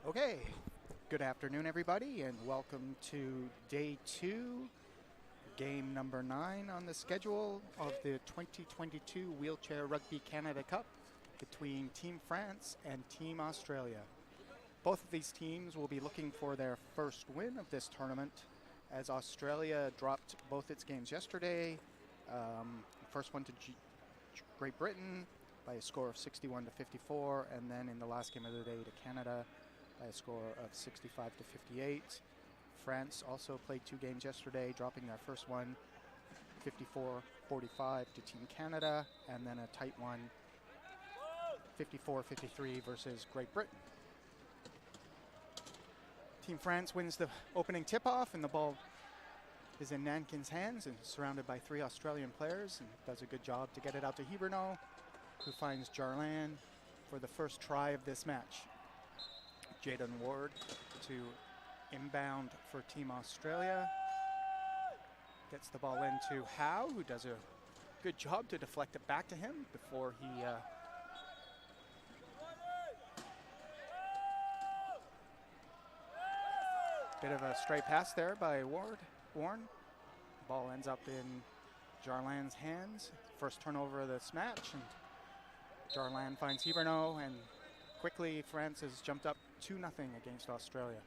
Okay, good afternoon everybody and welcome to day 2, game number 9 on the schedule of the 2022 Wheelchair Rugby Canada Cup between Team France and Team Australia. Both of these teams will be looking for their first win of this tournament as Australia dropped both its games yesterday. First one to Great Britain by a score of 61-54, and then in the last game of the day to Canada by a score of 65-58. France also played 2 games yesterday, dropping their first one 54-45 to Team Canada, and then a tight one 54-53 versus Great Britain. Team France wins the opening tip-off, and the ball is in Nankin's hands and surrounded by 3 Australian players, and does a good job to get it out to Hiberno, who finds Jarlan for the first try of this match. Jaden Ward to inbound for Team Australia. Gets the ball into Howe, who does a good job to deflect it back to him before he bit of a stray pass there by Warren. Ball ends up in Jarlan's hands. First turnover of this match, and Jarlan finds Hiberno, and quickly France has jumped up 2-0 against Australia.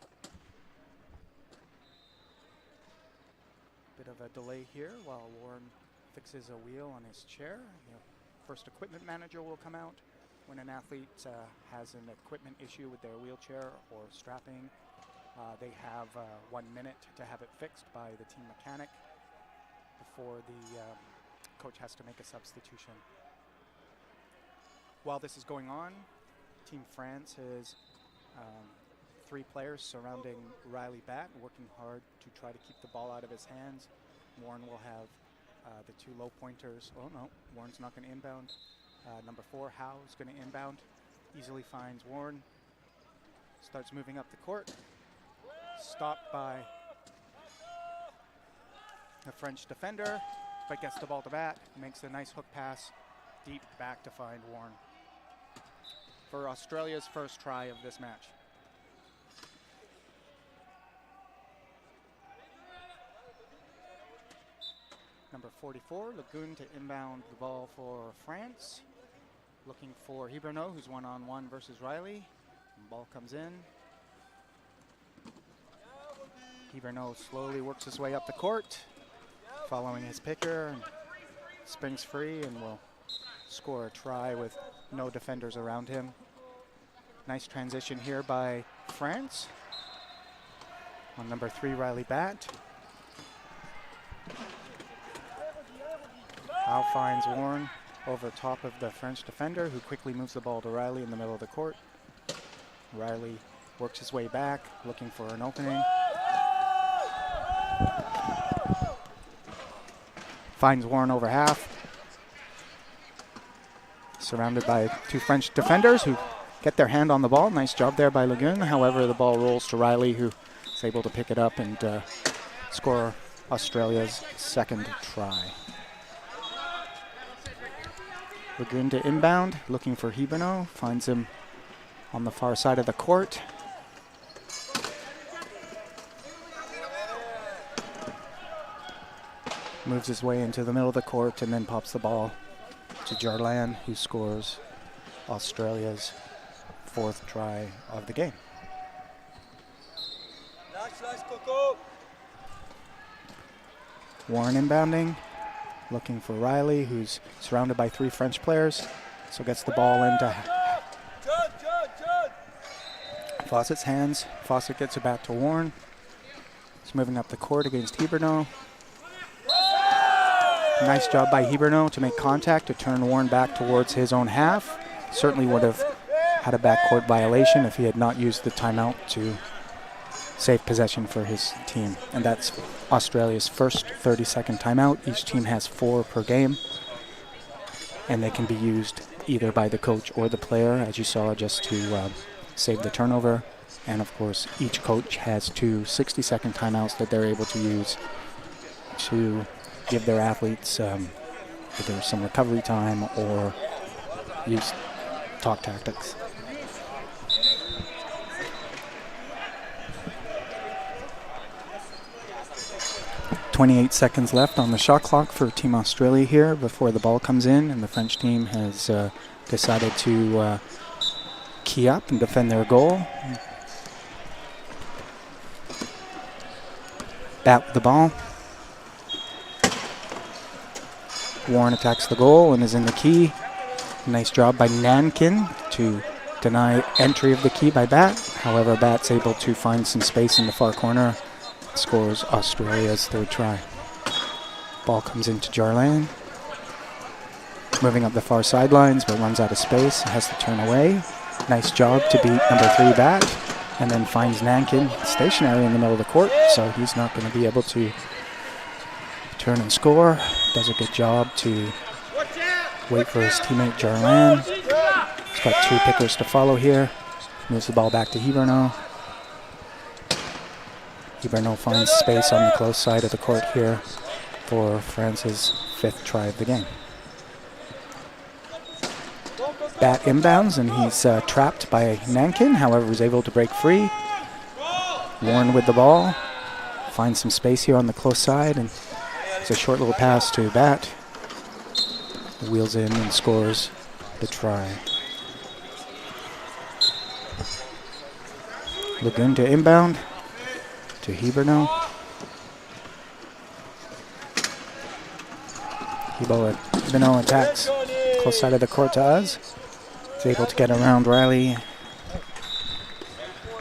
Bit of a delay here while Warren fixes a wheel on his chair. The first equipment manager will come out when an athlete has an equipment issue with their wheelchair or strapping. They have 1 minute to have it fixed by the team mechanic before the coach has to make a substitution. While this is going on, Team France has 3 players surrounding Riley Batt, working hard to try to keep the ball out of his hands. Warren will have the 2 low pointers. Oh no, Warren's not going to inbound. Number 4, Howe, is going to inbound. Easily finds Warren. Starts moving up the court. Stopped by the French defender, but gets the ball to Batt. Makes a nice hook pass deep back to find Warren for Australia's first try of this match. Number 44, Lagoon, to inbound the ball for France. Looking for Hiberno, who's one-on-one versus Riley. The ball comes in. Hiberno slowly works his way up the court, following his picker, and springs free and will score a try with no defenders around him. Nice transition here by France on number 3, Riley Batt. Howe finds Warren over top of the French defender, who quickly moves the ball to Riley in the middle of the court. Riley works his way back, looking for an opening. Finds Warren over half. Surrounded by 2 French defenders who get their hand on the ball. Nice job there by Lagoon. However, the ball rolls to Riley, who is able to pick it up and score Australia's second try. Lagoon to inbound, looking for Hiberno. Finds him on the far side of the court. Moves his way into the middle of the court and then pops the ball to Jarlan, who scores Australia's 4th try of the game. Warren inbounding, looking for Riley, who's surrounded by 3 French players, so gets the ball into Fawcett's hands. Fawcett gets it back to Warren. He's moving up the court against Hiberno. Nice job by Hiberno to make contact, to turn Warren back towards his own half. Certainly would have had a backcourt violation if he had not used the timeout to save possession for his team. And that's Australia's first 30-second timeout. Each team has 4 per game, and they can be used either by the coach or the player, as you saw, just to save the turnover. And of course, each coach has 2 60-second timeouts that they're able to use to give their athletes either some recovery time or use talk tactics. 28 seconds left on the shot clock for Team Australia here before the ball comes in, and the French team has decided to key up and defend their goal. Bat with the ball. Warren attacks the goal and is in the key. Nice job by Nankin to deny entry of the key by Bat. However, Bat's able to find some space in the far corner. Scores Australia's third try. Ball comes into Jarlan. Moving up the far sidelines, but runs out of space. Has to turn away. Nice job to beat number 3 Bat. And then finds Nankin stationary in the middle of the court, so he's not going to be able to turn and score. Does a good job to wait for his teammate Jarlan. He's got 2 pickers to follow here. Moves the ball back to Hiberno. Hiberno finds space on the close side of the court here for France's 5th try of the game. Bat inbounds and he's trapped by Nankin, however he's able to break free. Warren with the ball, finds some space here on the close side, and it's a short little pass to Bat. Wheels in and scores the try. Lagoon to inbound to Hiberno. Hiberno attacks close side of the court to us. He's able to get around Riley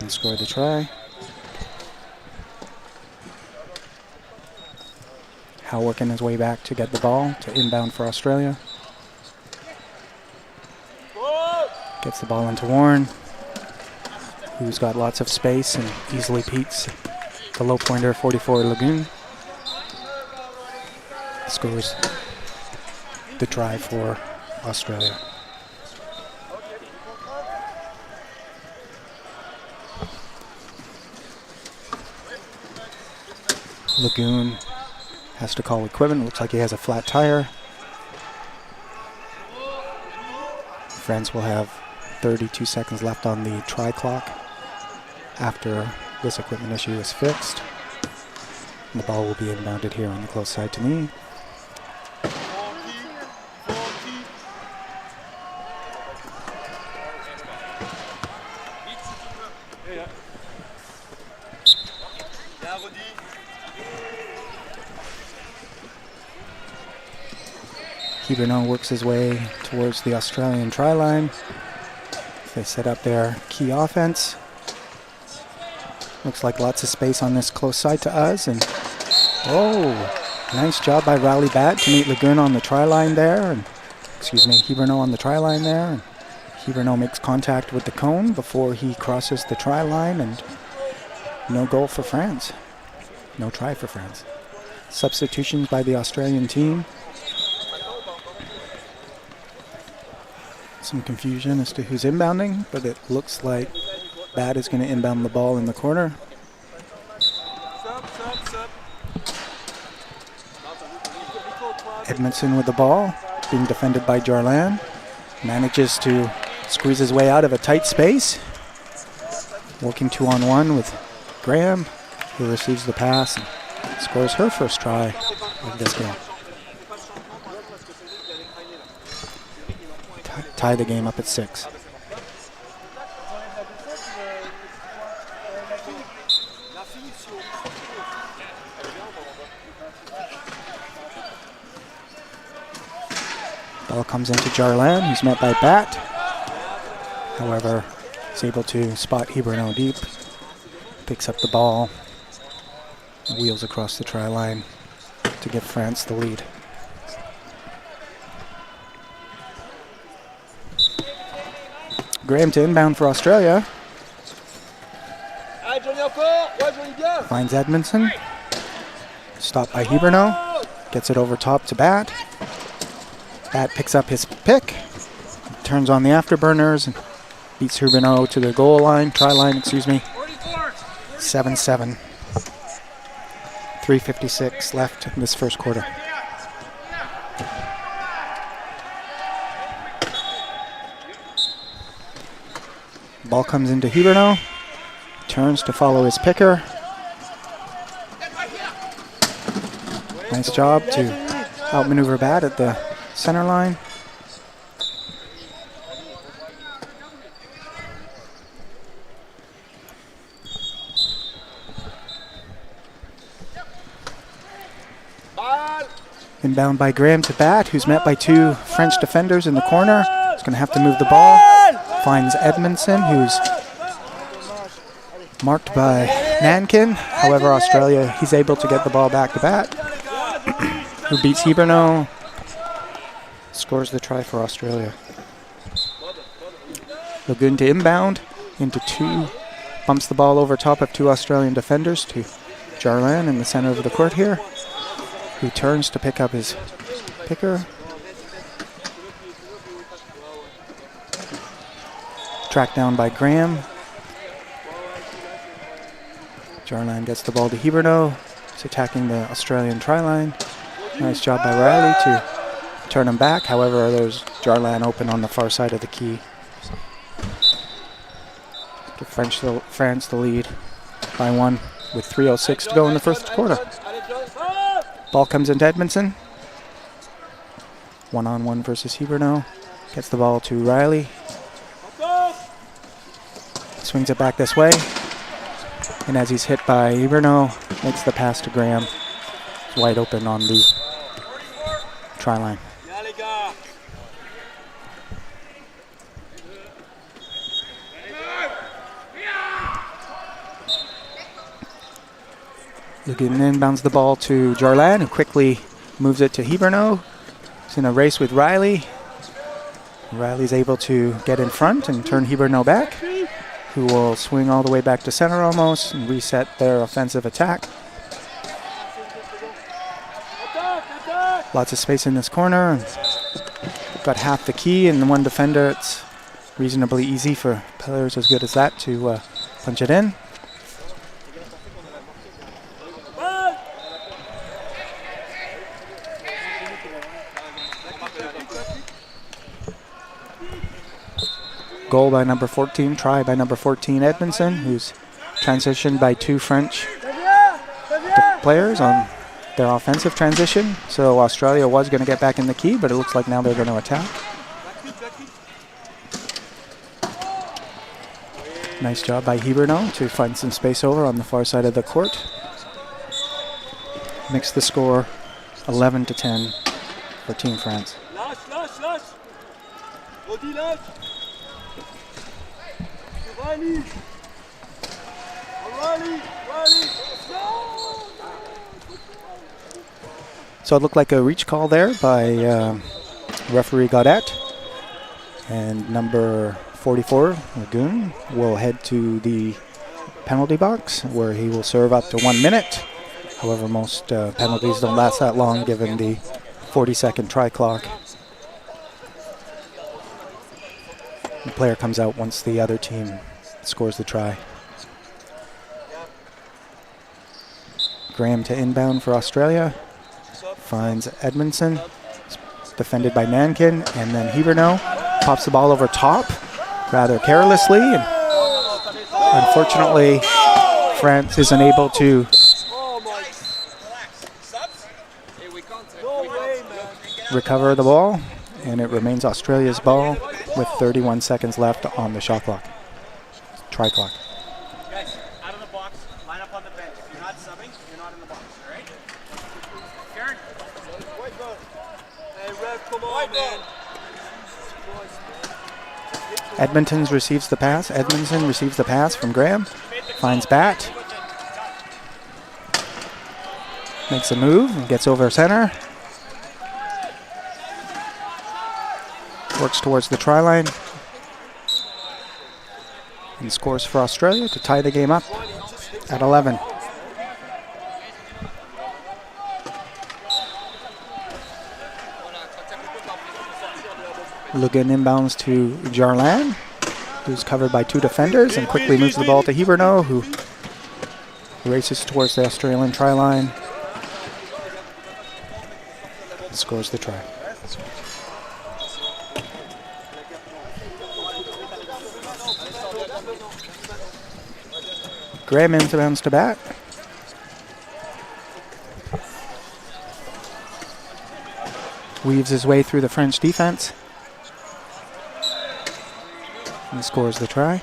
and score the try. Howe working his way back to get the ball to inbound for Australia. Gets the ball into Warren, who's got lots of space and easily beats the low pointer 44 Lagoon. Scores the try for Australia. Lagoon has to call equipment. Looks like he has a flat tire. France will have 32 seconds left on the try clock after this equipment issue is fixed. And the ball will be inbounded here on the close side to me. Hiberno works his way towards the Australian try line. They set up their key offense. Looks like lots of space on this close side to us. And oh, nice job by Riley Bat to meet Lagoon on the try line there. And, Hiberno on the try line there. And Hiberno makes contact with the cone before he crosses the try line, and no goal for France. No try for France. Substitutions by the Australian team. Some confusion as to who's inbounding, but it looks like Bat is going to inbound the ball in the corner. Edmondson with the ball, being defended by Jarlan. Manages to squeeze his way out of a tight space. Working 2-on-1 with Graham, who receives the pass and scores her first try of this game. Tie the game up at 6. Ball comes into Jarlan, who's met by Bat. However, he's able to spot Hiberno deep. Picks up the ball, wheels across the try line to give France the lead. Graham to inbound for Australia. Finds Edmondson. Stopped by Hiberno. Gets it over top to Bat. Bat picks up his pick. Turns on the afterburners and beats Hiberno to the goal line, try line, 7-7. 3:56 left in this first quarter. Ball comes into Hiberno, turns to follow his picker. Nice job to outmaneuver Bat at the center line. Inbound by Graham to Bat, who's met by two French defenders in the corner. He's going to have to move the ball. Finds Edmondson, who's marked by Nankin. However, Australia, he's able to get the ball back to Bat, who beats Hiberno. Scores the try for Australia. Lagoon to inbound into two. Bumps the ball over top of two Australian defenders to Jarlan in the center of the court here, who turns to pick up his picker. Tracked down by Graham. Jarlan gets the ball to Hiberno. He's attacking the Australian try line. Nice job by Riley to turn him back. However, there's Jarlan open on the far side of the key. Give France the lead by 1 with 3:06 to go in the first quarter. Ball comes into Edmondson. 1-on-1 versus Hiberno. Gets the ball to Riley. Swings it back this way. And as he's hit by Hiberno, makes the pass to Graham. It's wide open on the try line. Looking inbounds the ball to Jarlan, who quickly moves it to Hiberno. He's in a race with Riley. Riley's able to get in front and turn Hiberno back, who will swing all the way back to center almost and reset their offensive attack. Lots of space in this corner. Got half the key and one defender. It's reasonably easy for players as good as that to punch it in. Goal by number 14, try by number 14, Edmondson, who's transitioned by two French players on their offensive transition. So Australia was going to get back in the key, but it looks like now they're going to attack. Nice job by Hiberno to find some space over on the far side of the court. Makes the score 11-10 for Team France. So it looked like a reach call there by referee Gaudet. And number 44, Lagoon, will head to the penalty box where he will serve up to 1 minute. However, most penalties don't last that long given the 40-second try clock. The player comes out once the other team scores the try. Graham to inbound for Australia. Finds Edmondson. Defended by Nankin. And then Hiberno pops the ball over top rather carelessly. And unfortunately, France isn't able to recover the ball. And it remains Australia's ball with 31 seconds left on the shot clock. Try clock. Guys, out of the box, line up on the bench. If you're not subbing, you're not in the box, all right? Karen? Hey, Rev, come on, man. Edmondson receives the pass. Edmondson receives the pass from Graham. Finds Bat. Makes a move and gets over center. Works towards the try line. And scores for Australia to tie the game up at 11. Lugan inbounds to Jarlan, who's covered by two defenders, and quickly moves the ball to Hiberno, who races towards the Australian try line and scores the try. Graham inbounds to Bat. weaves his way through the French defense and scores the try.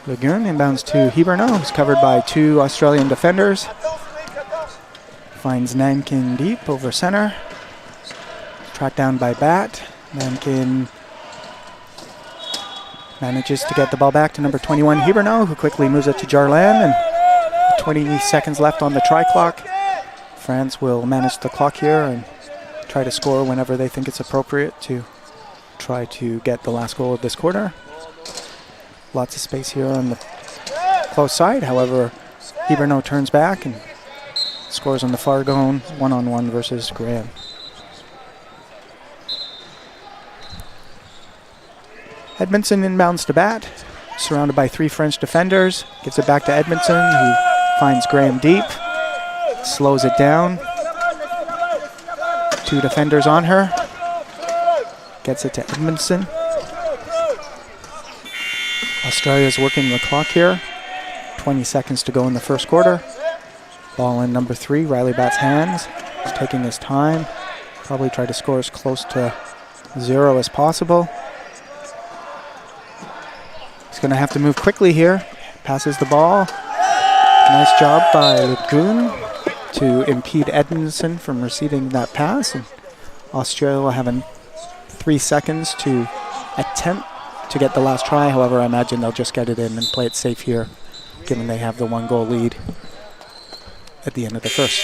Lagoon inbounds to Hiberno, who's covered by 2 Australian defenders. Finds Nankin deep over center. Tracked down by Bat. Nankin manages to get the ball back to number 21, Hiberno, who quickly moves it to Jarlan. And 20 seconds left on the try clock. France will manage the clock here and try to score whenever they think it's appropriate to try to get the last goal of this quarter. Lots of space here on the close side. However, Hiberno turns back and scores on the far goal, one-on-one versus Graham. Edmondson inbounds to Bat, surrounded by 3 French defenders. Gives it back to Edmondson, who finds Graham deep, slows it down. 2 defenders on her. Gets it to Edmondson. Australia's working the clock here. 20 seconds to go in the first quarter. Ball in number 3, Riley Bat's hands. He's taking his time. Probably try to score as close to 0 as possible. He's going to have to move quickly here. Passes the ball. Nice job by Lagoon to impede Edmondson from receiving that pass. And Australia will have 3 seconds to attempt to get the last try. However, I imagine they'll just get it in and play it safe here, given they have the 1-goal lead at the end of the first.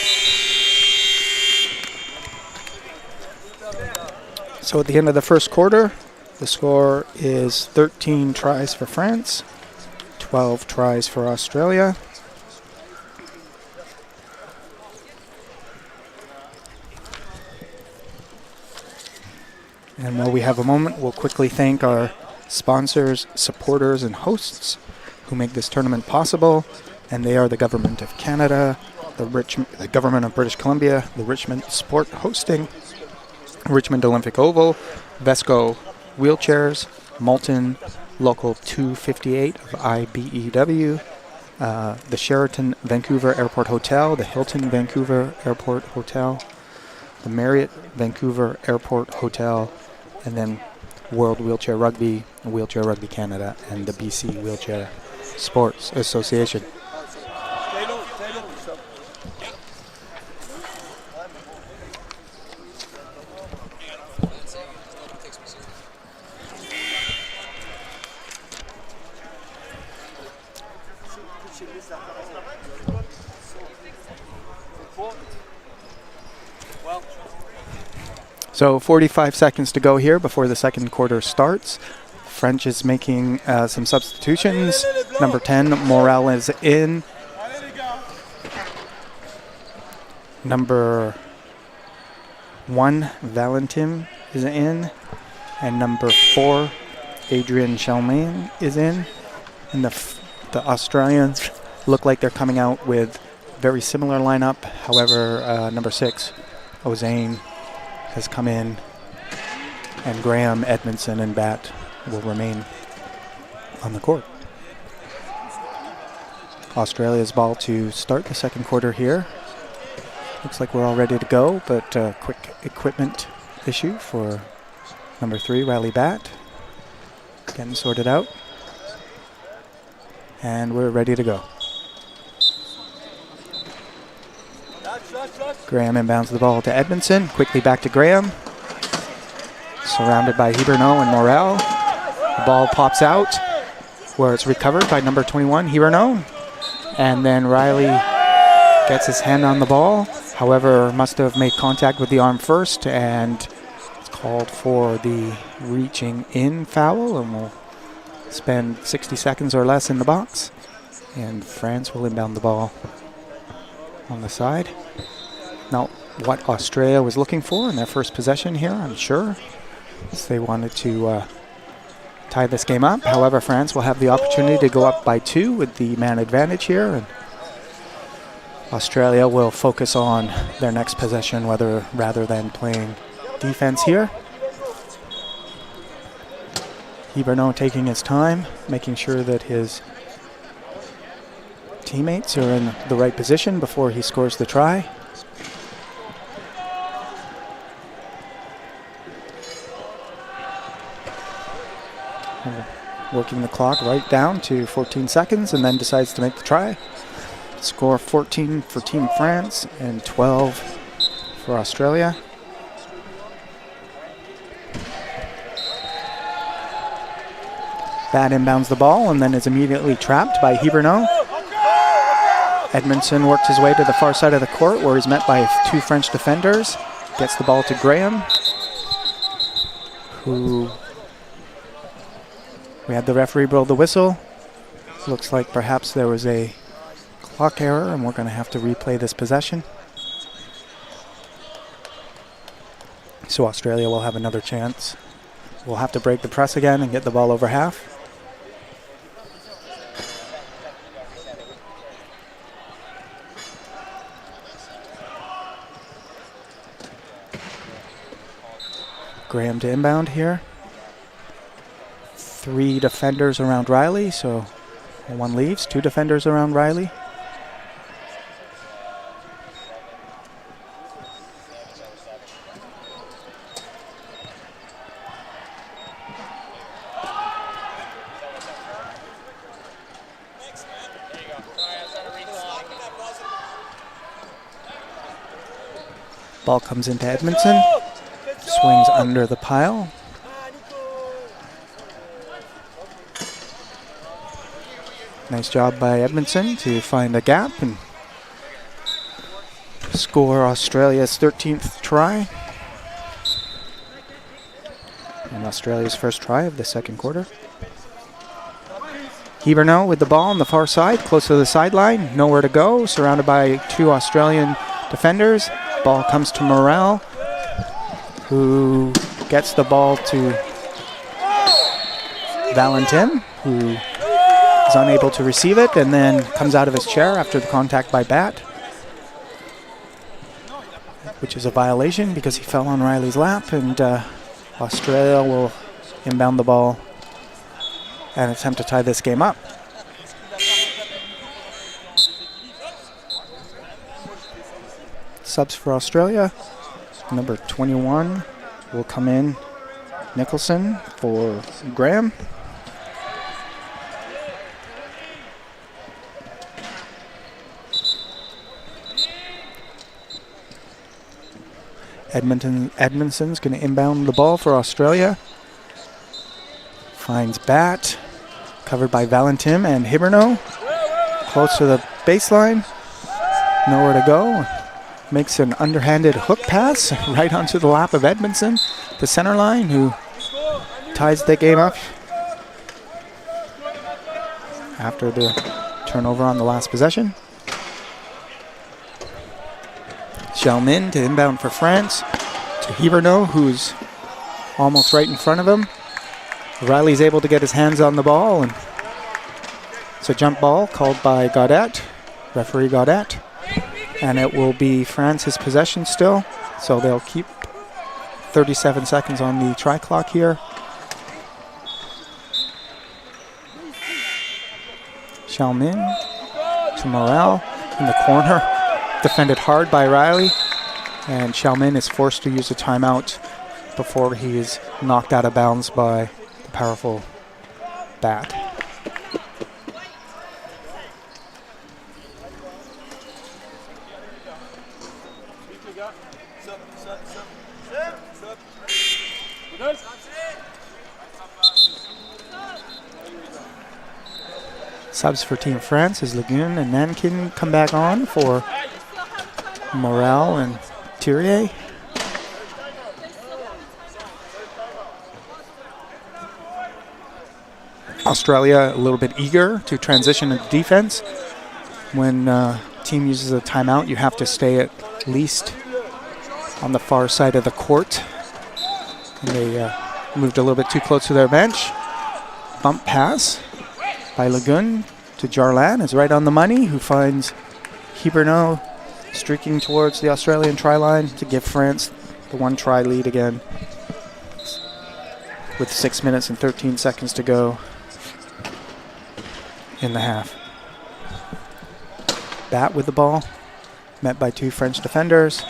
So at the end of the first quarter, the score is 13 tries for France, 12 tries for Australia. And while we have a moment, we'll quickly thank our sponsors, supporters, and hosts who make this tournament possible. And they are the Government of Canada, the Government of British Columbia, the Richmond Sport Hosting, Richmond Olympic Oval, Vesco Wheelchairs, Moulton Local 258 of IBEW, the Sheraton Vancouver Airport Hotel, the Hilton Vancouver Airport Hotel, the Marriott Vancouver Airport Hotel, and then World Wheelchair Rugby, Wheelchair Rugby Canada, and the BC Wheelchair Sports Association. So 45 seconds to go here before the second quarter starts. French is making some substitutions. Number 10, Morel is in. Number 1, Valentin is in. And number 4, Adrian Chalmain is in. And the Australians look like they're coming out with very similar lineup. However, number 6, Ozane, has come in, and Graham, Edmondson, and Bat will remain on the court. Australia's ball to start the second quarter here. Looks like we're all ready to go, but quick equipment issue for number 3, Riley Bat. Getting sorted out. And we're ready to go. Graham inbounds the ball to Edmondson. Quickly back to Graham. Surrounded by Hiberno and Morel. The ball pops out where it's recovered by number 21, Hiberno. And then Riley gets his hand on the ball. However, must have made contact with the arm first, and it's called for the reaching in foul, and we'll spend 60 seconds or less in the box. And France will inbound the ball on the side. Not what Australia was looking for in their first possession here, I'm sure, as they wanted to tie this game up. However, France will have the opportunity to go up by 2 with the man advantage here, and Australia will focus on their next possession rather than playing defense here. Hiberno taking his time, making sure that his teammates are in the right position before he scores the try. Working the clock right down to 14 seconds and then decides to make the try. Score 14 for Team France and 12 for Australia. That inbounds the ball and then is immediately trapped by Hiberno. Edmondson worked his way to the far side of the court where he's met by 2 French defenders. Gets the ball to Graham, who we had the referee blow the whistle. Looks like perhaps there was a clock error and we're going to have to replay this possession. So Australia will have another chance. We'll have to break the press again and get the ball over half. Graham to inbound here. 3 defenders around Riley, so 1 leaves. 2 defenders around Riley. Ball comes into Edmondson. Swings under the pile. Nice job by Edmondson to find a gap and score Australia's 13th try. And Australia's first try of the second quarter. Hiberno with the ball on the far side, close to the sideline, nowhere to go, surrounded by 2 Australian defenders. Ball comes to Morel, who gets the ball to Valentin, who is unable to receive it and then comes out of his chair after the contact by Bat, which is a violation because he fell on Riley's lap, and Australia will inbound the ball and attempt to tie this game up. Subs for Australia. Number 21 will come in, Nicholson for Graham. Edmondson's going to inbound the ball for Australia. Finds Bat, covered by Valentin and Hiberno. Close to the baseline, nowhere to go. Makes an underhanded hook pass right onto the lap of Edmondson, the center line, who ties the game up after the turnover on the last possession. Chalmin to inbound for France, to Hiberno, who's almost right in front of him. Riley's able to get his hands on the ball, and it's a jump ball called by Gaudet, referee Gaudet. And it will be France's possession still, so they'll keep 37 seconds on the try clock here. Chalmin to Morel in the corner, defended hard by Riley, and Chalmin is forced to use a timeout before he is knocked out of bounds by the powerful Bat. Subs for Team France as Lagun and Nankin come back on for Morel and Thierry. Australia a little bit eager to transition into defense. When team uses a timeout, you have to stay at least on the far side of the court. And they moved a little bit too close to their bench. Bump pass by Lagun to Jarlan is right on the money, who finds Hiberno streaking towards the Australian try line to give France the 1 try lead again with 6 minutes and 13 seconds to go in the half. Bat with the ball, met by two French defenders.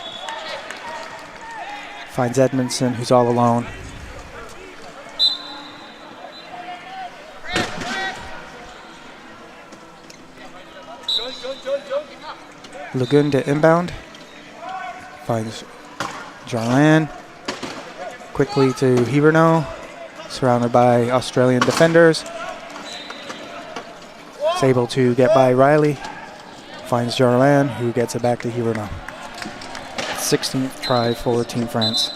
Finds Edmondson, who's all alone. Lagoon to inbound. Finds Jarlan. Quickly to Hiberno, surrounded by Australian defenders. Is able to get by Riley. Finds Jarlan, who gets it back to Hiberno. 16th try for Team France.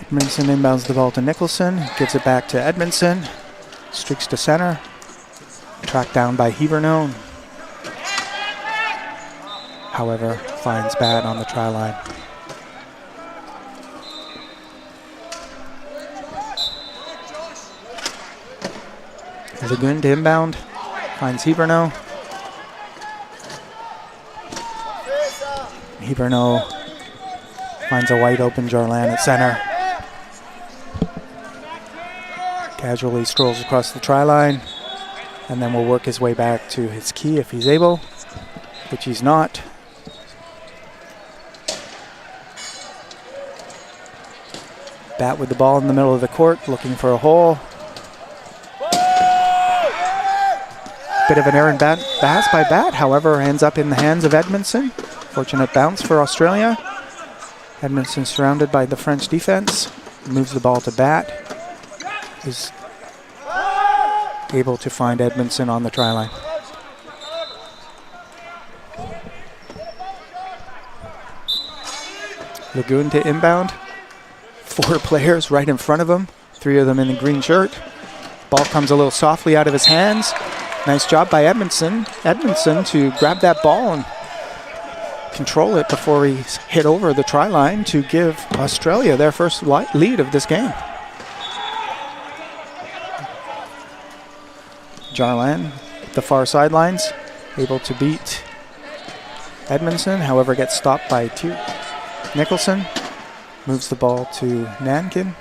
Edmondson inbounds the ball to Nicholson, gives it back to Edmondson, streaks to center, tracked down by Hiberno. However, finds Bat on the try line. Lagoon to inbound, finds Hiberno. Hiberno finds a wide open Jarlan at center. Casually strolls across the try line and then will work his way back to his key if he's able, which he's not. Bat with the ball in the middle of the court, looking for a hole. Bit of an errant pass by Bat, however, ends up in the hands of Edmondson. Fortunate bounce for Australia. Edmondson surrounded by the French defense, moves the ball to Bat. Is able to find Edmondson on the try line. Lagoon to inbound. 4 players right in front of him, 3 of them in the green shirt. Ball comes a little softly out of his hands. Nice job by Edmondson to grab that ball and control it before he's hit over the try line to give Australia their first lead of this game. Jarlan, the far sidelines, able to beat Edmondson, however gets stopped by Nicholson. Moves the ball to Nankin.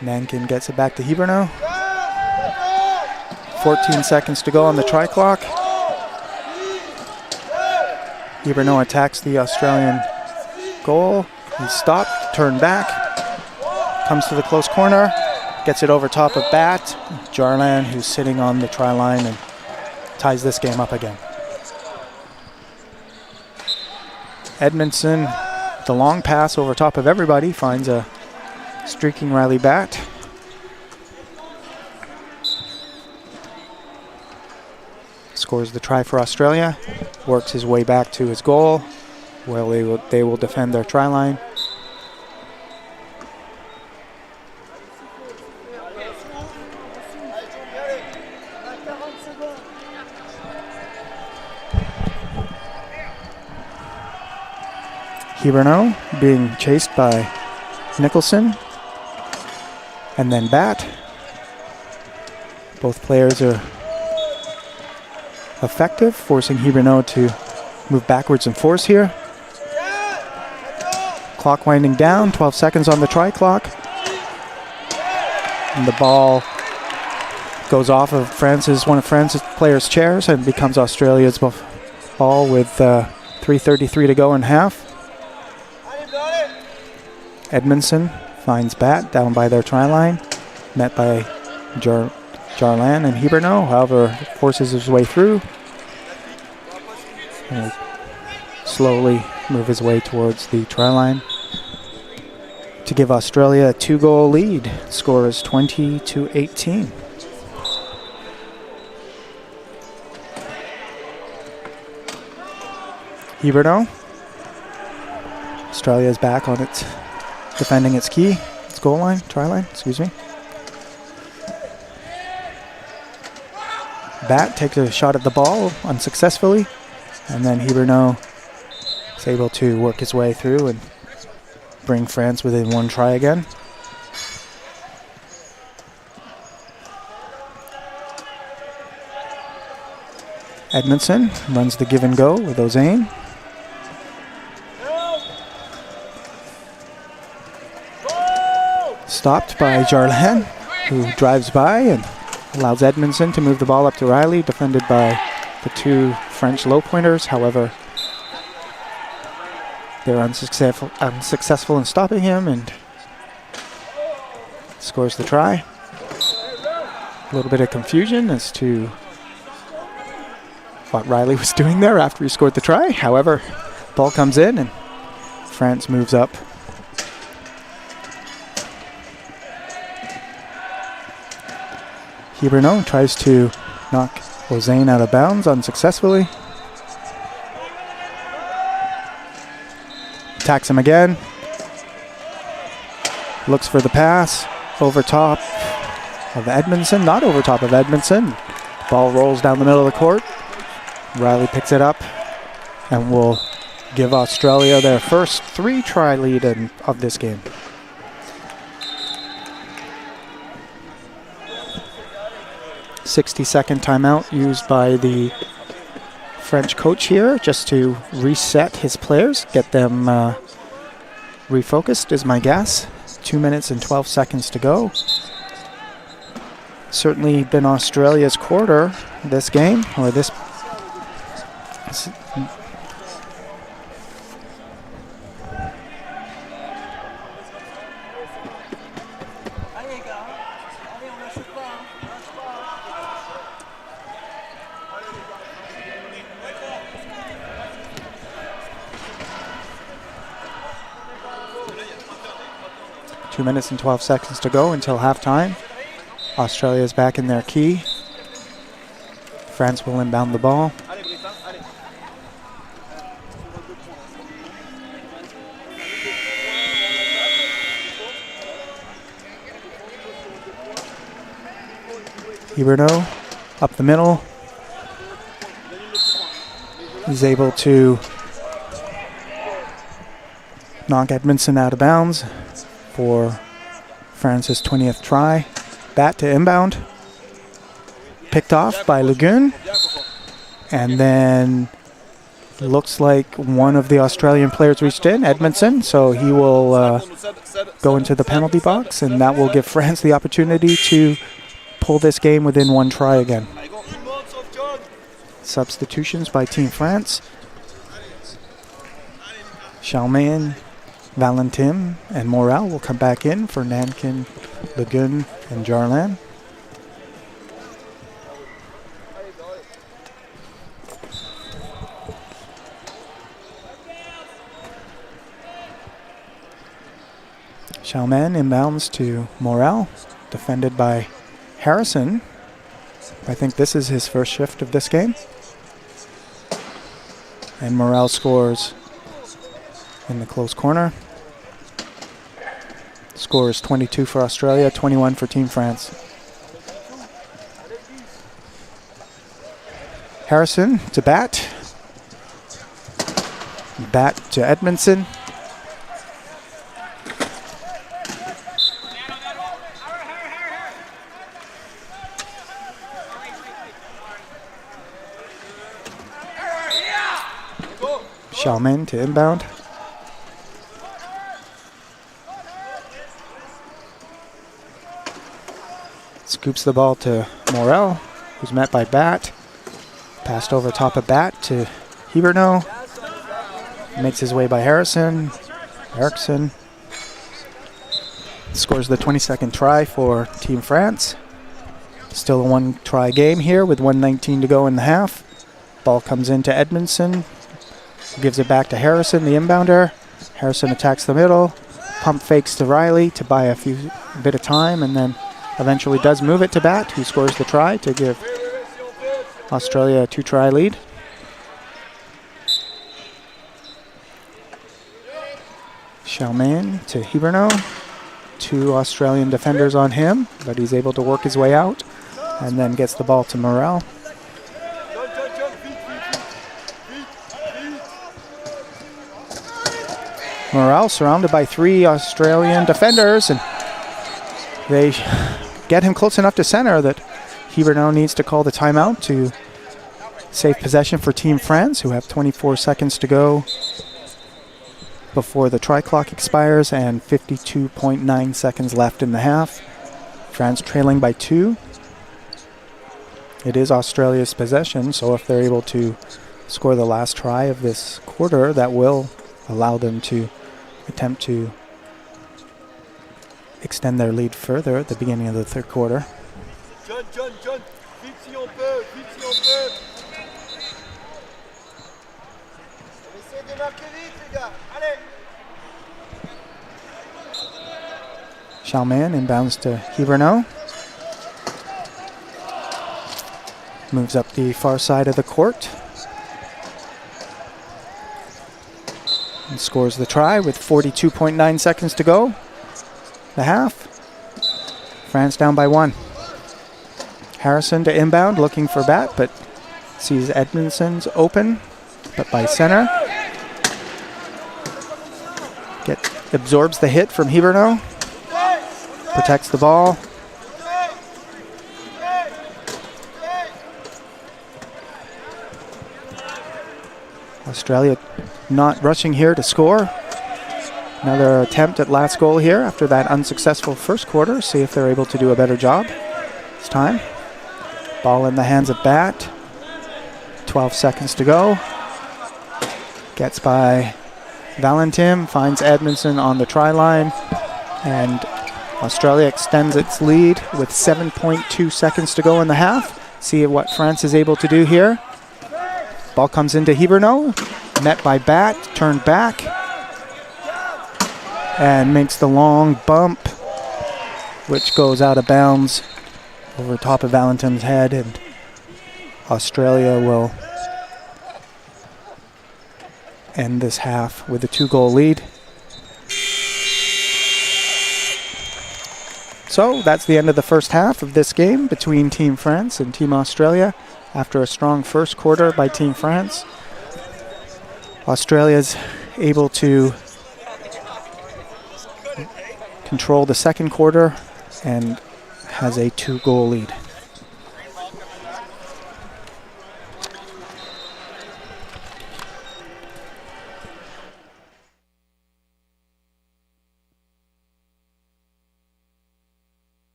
Nankin gets it back to Hiberno. 14 seconds to go on the try clock. Hiberno attacks the Australian goal. He's stopped, turned back, comes to the close corner, gets it over top of Bat. Jarlan, who's sitting on the try line, and ties this game up again. Edmondson, the long pass over top of everybody, finds a streaking Riley Bat. Scores the try for Australia, works his way back to his goal, where they will defend their try line. Hiberno being chased by Nicholson and then Bat. Both players are effective, forcing Hiberno to move backwards and force here. Clock winding down, 12 seconds on the try clock. And the ball goes off of one of France's players' chairs and becomes Australia's ball with 3:33 to go in half. Edmondson finds Bat down by their try line, met by Jarlan and Hiberno, however, forces his way through. And will slowly move his way towards the try line to give Australia a 2-goal lead. Score is 20-18. Hiberno. Australia is back on its defending its key, its goal line, try line, excuse me. Bat takes a shot at the ball unsuccessfully, and then Hiberno is able to work his way through and bring France within 1 try again. Edmondson runs the give and go with Ozane. Stopped by Jarlan, who drives by and allows Edmondson to move the ball up to Riley, defended by the two French low pointers. However, they're unsuccessful in stopping him and scores the try. A little bit of confusion as to what Riley was doing there after he scored the try. However, ball comes in and France moves up. Hiberno tries to knock Ozane out of bounds unsuccessfully. Attacks him again. Looks for the pass. Over top of Edmondson. Not over top of Edmondson. Ball rolls down the middle of the court. Riley picks it up and will give Australia their first 3-try lead of this game. "60-second timeout used by the French coach here just to reset his players, get them refocused is my guess. 2 minutes and 12 seconds to go. Certainly been Australia's quarter this game, or this. Two minutes and 12 seconds to go until halftime. Australia is back in their key. France will inbound the ball. Hiberno up the middle. He's able to knock Edmondson out of bounds for France's 20th try. Bat to inbound. Picked off by Lagoon. And then looks like one of the Australian players reached in, Edmondson, so he will go into the penalty box, and that will give France the opportunity to pull this game within one try again. Substitutions by Team France. Chalmain, Valentin, and Morel will come back in for Nankin, Lagun, and Jarlan. Chalmain inbounds to Morel, defended by Harrison. I think this is his first shift of this game. And Morel scores in the close corner. Score is 22 for Australia, 21 for Team France. Harrison to Bat. Bat to Edmondson. Chalmain to inbound. Scoops the ball to Morel, who's met by Bat. Passed over top of Bat to Hiberno. Makes his way by Harrison. Eriksson scores the 22nd try for Team France. Still a one-try game here with 1:19 to go in the half. Ball comes into Edmondson. Gives it back to Harrison, the inbounder. Harrison attacks the middle. Pump fakes to Riley to buy a bit of time, and then eventually does move it to Bat, who scores the try to give Australia a 2-try lead. Chalmain to Hiberno. 2 Australian defenders on him, but he's able to work his way out and then gets the ball to Morel. Morel surrounded by 3 Australian defenders, and they get him close enough to center that Hiberno needs to call the timeout to safe possession for Team France, who have 24 seconds to go before the try clock expires and 52.9 seconds left in the half. France trailing by 2. It is Australia's possession, so if they're able to score the last try of this quarter, that will allow them to attempt to extend their lead further at the beginning of the third quarter. John, vite si on peut, vite si on peut. Essayez de marquer vite, les gars. Allez. Chalman inbounds to Hiberno. Moves up the far side of the court. And scores the try with 42.9 seconds to go. The half. France down by 1. Harrison to inbound, looking for bat, but sees Edmondson's open, but by center. Absorbs the hit from Hiberno. Protects the ball. Australia not rushing here to score. Another attempt at last goal here after that unsuccessful first quarter. See if they're able to do a better job this time. Ball in the hands of Bat. 12 seconds to go. Gets by Valentin, finds Edmondson on the try line, and Australia extends its lead with 7.2 seconds to go in the half. See what France is able to do here. Ball comes into Hiberno, met by Bat, turned back, and makes the long bump, which goes out of bounds over top of Valentin's head, and Australia will end this half with a 2-goal lead. So that's the end of the first half of this game between Team France and Team Australia. After a strong first quarter by Team France, Australia's able to control the second quarter and has a 2-goal lead.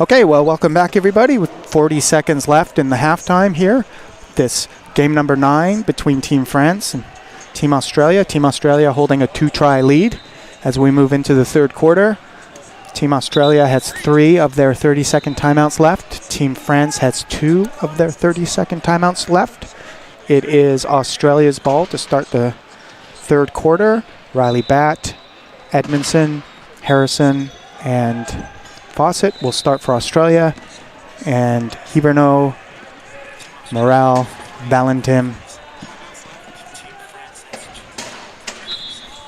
Okay, well, welcome back, everybody, with 40 seconds left in the halftime here. This game number 9 between Team France and Team Australia. Team Australia holding a 2-try lead as we move into the third quarter. Team Australia has 3 of their 30-second timeouts left. Team France has 2 of their 30-second timeouts left. It is Australia's ball to start the third quarter. Riley Batt, Edmondson, Harrison, and Fawcett will start for Australia, and Hiberno, Morale, Valentin,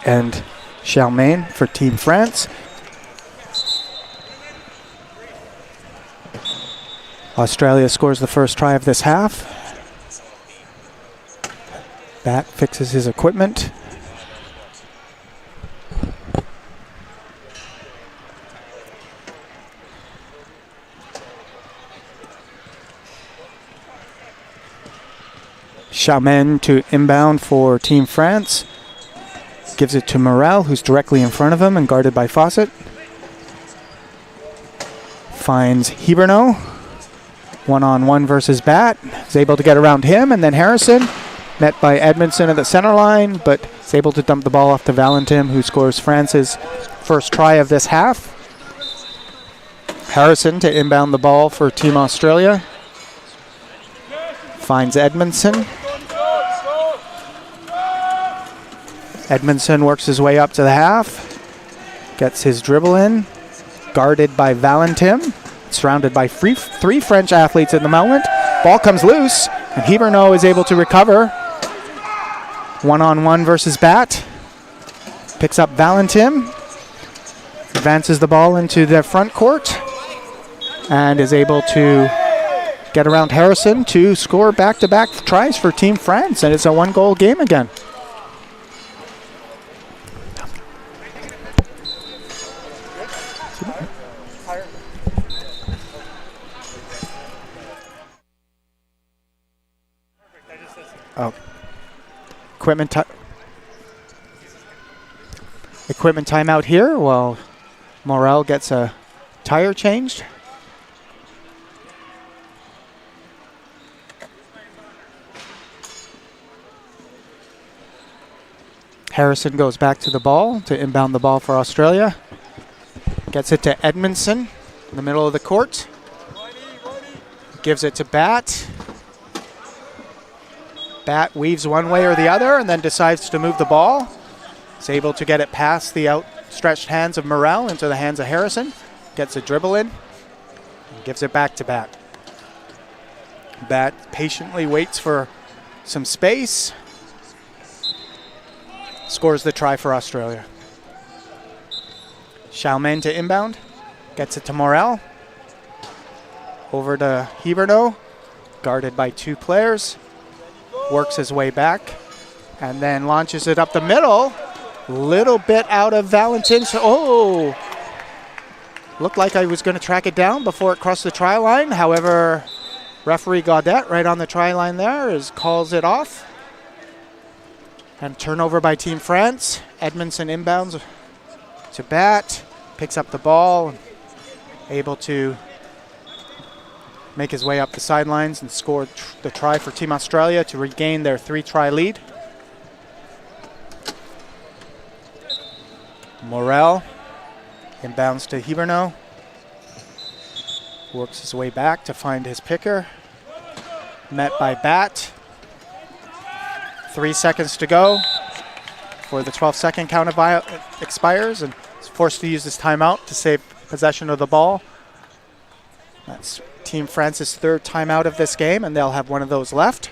and Charmaine for Team France. Australia scores the first try of this half. Batt fixes his equipment. Charmaine to inbound for Team France. Gives it to Morel, who's directly in front of him and guarded by Fawcett. Finds Hiberno. One-on-one versus Batt. Is able to get around him, and then Harrison, met by Edmondson at the center line, but is able to dump the ball off to Valentin, who scores France's first try of this half. Harrison to inbound the ball for Team Australia. Finds Edmondson. Edmondson works his way up to the half. Gets his dribble in. Guarded by Valentin. Surrounded by three French athletes at the moment. Ball comes loose, and Hiberno is able to recover. One-on-one versus Batt. Picks up Valentin. Advances the ball into the front court. And is able to get around Harrison to score back-to-back tries for Team France. And it's a one-goal game again. Oh. Equipment timeout here while Morel gets a tire changed. Harrison goes back to the ball to inbound the ball for Australia. Gets it to Edmondson in the middle of the court. Gives it to Batt. Batt weaves one way or the other and then decides to move the ball. Is able to get it past the outstretched hands of Morel into the hands of Harrison. Gets a dribble in and gives it back to Batt. Batt patiently waits for some space. Scores the try for Australia. Charmaine to inbound. Gets it to Morel. Over to Hiberno. Guarded by 2 players. Works his way back and then launches it up the middle. Little bit out of Valentin. Oh! Looked like I was going to track it down before it crossed the try line. However, referee Gaudet right on the try line there calls it off. And turnover by Team France. Edmondson inbounds to Batt. Picks up the ball. Able to make his way up the sidelines and score the try for Team Australia to regain their 3-try lead. Morel inbounds to Hiberno. Works his way back to find his picker. Met by Batt. 3 seconds to go before the 12-second count expires, and is forced to use this timeout to save possession of the ball. That's Team France's 3rd timeout of this game, and they'll have one of those left.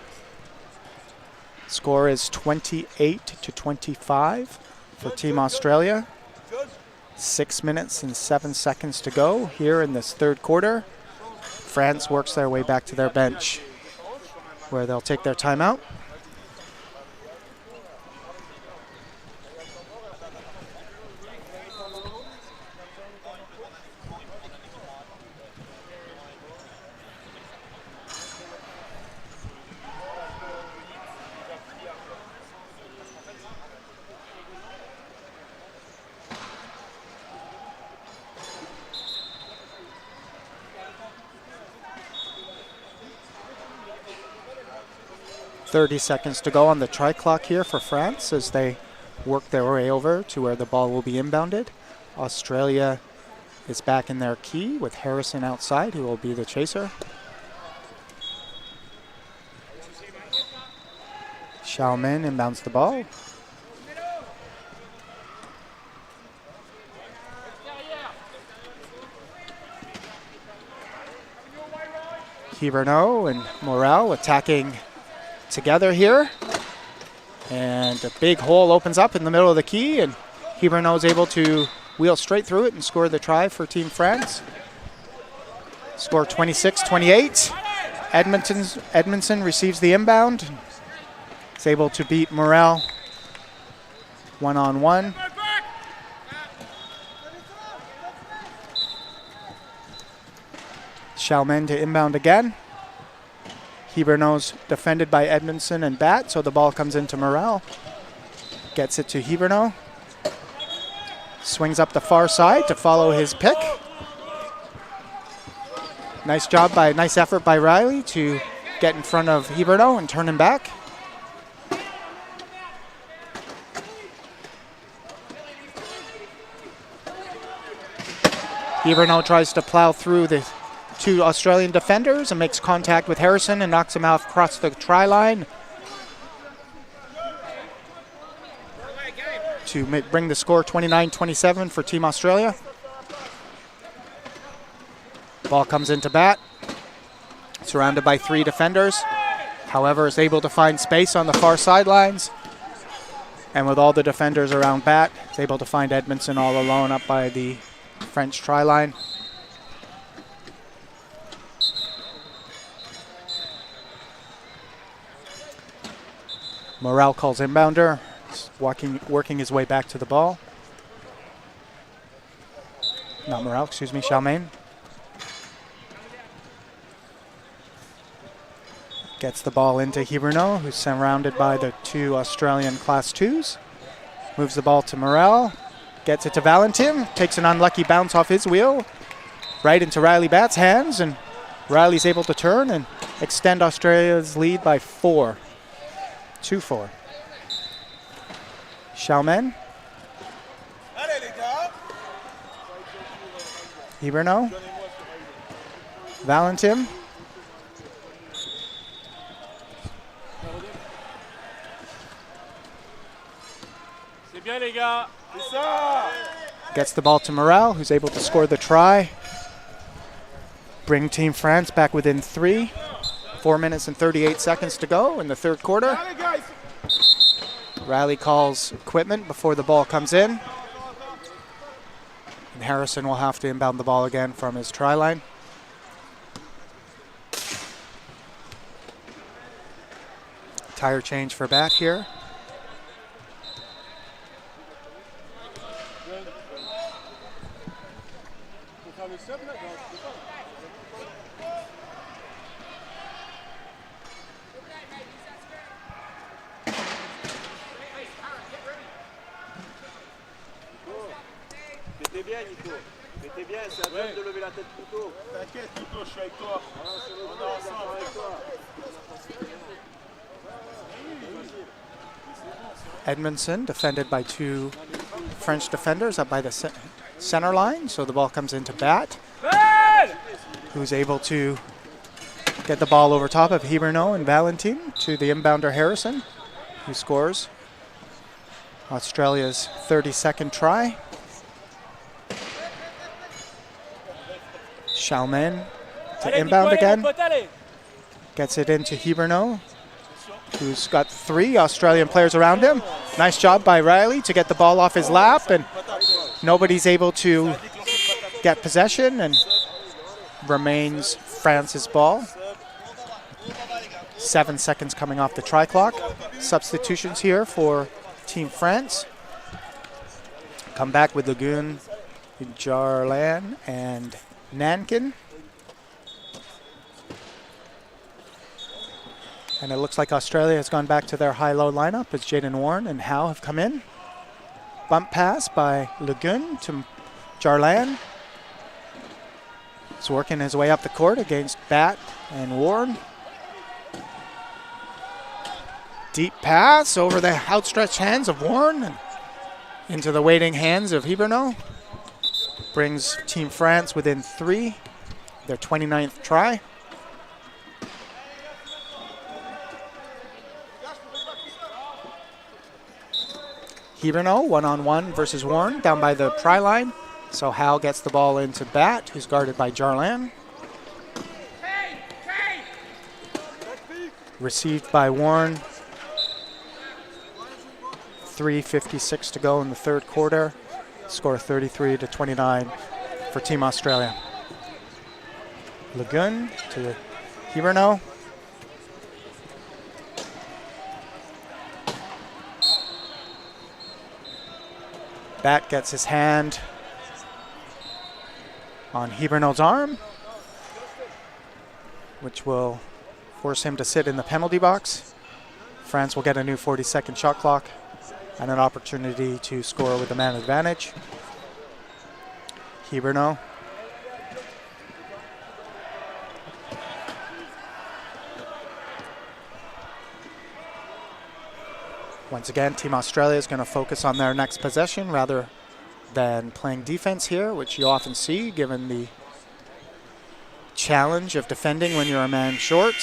Score is 28-25 for Team Australia. 6 minutes and 7 seconds to go here in this third quarter. France works their way back to their bench, where they'll take their timeout. 30 seconds to go on the try clock here for France as they work their way over to where the ball will be inbounded. Australia is back in their key with Harrison outside, who will be the chaser. Xiaomin inbounds the ball. Hiberno and Morel attacking together here. And a big hole opens up in the middle of the key, and Hiberno is able to wheel straight through it and score the try for Team France. Score 26-28. Edmondson receives the inbound. Is able to beat Morel one-on-one. Xiaomin to inbound again. Hiberno's defended by Edmondson and Bat, so the ball comes into Morel. Gets it to Hiberno. Swings up the far side to follow his pick. Nice effort by Riley to get in front of Hiberno and turn him back. Hiberno tries to plow through the two Australian defenders and makes contact with Harrison and knocks him out across the try line to bring the score 29-27 for Team Australia. Ball comes into Bat, surrounded by three defenders. However, is able to find space on the far sidelines. And with all the defenders around Bat, is able to find Edmondson all alone up by the French try line. Morel calls inbounder, working his way back to the ball. Not Morel, excuse me, Xiaomin. Gets the ball into Hiberno, who's surrounded by the two Australian Class 2s. Moves the ball to Morel. Gets it to Valentin. Takes an unlucky bounce off his wheel. Right into Riley Bat's hands. And Riley's able to turn and extend Australia's lead by 4. 2-4. Xiaomin. Hiberno. Valentin. Gets the ball to Morel, who's able to score the try. Bring Team France back within 3. 4 minutes and 38 seconds to go in the third quarter. Riley calls equipment before the ball comes in. And Harrison will have to inbound the ball again from his try line. Tire change for Bat here. T'es bien, Nico. T'es bien, c'est à toi de lever la tête plus tôt. T'inquiète, Nico, je suis avec toi. On est ensemble avec toi. Edmondson defended by two French defenders up by the center line, so the ball comes into Bat, who's able to get the ball over top of Hiberno and Valentin to the inbounder Harrison, who scores Australia's 32nd try. Xiaomin to inbound again. Gets it into Hiberno, who's got 3 Australian players around him. Nice job by Riley to get the ball off his lap, and nobody's able to get possession, and remains France's ball. 7 seconds coming off the try clock. Substitutions here for Team France. Come back with Lagoon, Jarlan, and Nankin. And it looks like Australia has gone back to their high-low lineup as Jaden Warren and Howe have come in. Bump pass by Lagoon to Jarlan. He's working his way up the court against Bat and Warren. Deep pass over the outstretched hands of Warren and into the waiting hands of Hiberno. Brings Team France within 3, their 29th try. Hiberno, one-on-one versus Warren, down by the try line. So Hal gets the ball into Bat, who's guarded by Jarlan. Received by Warren. 3:56 to go in the third quarter. Score 33-29 for Team Australia. Lagun to Hiberno. Bat gets his hand on Hiberno's arm, which will force him to sit in the penalty box. France will get a new 40-second shot clock and an opportunity to score with the man advantage. Hiberno. Once again, Team Australia is going to focus on their next possession rather than playing defense here, which you often see given the challenge of defending when you're a man short.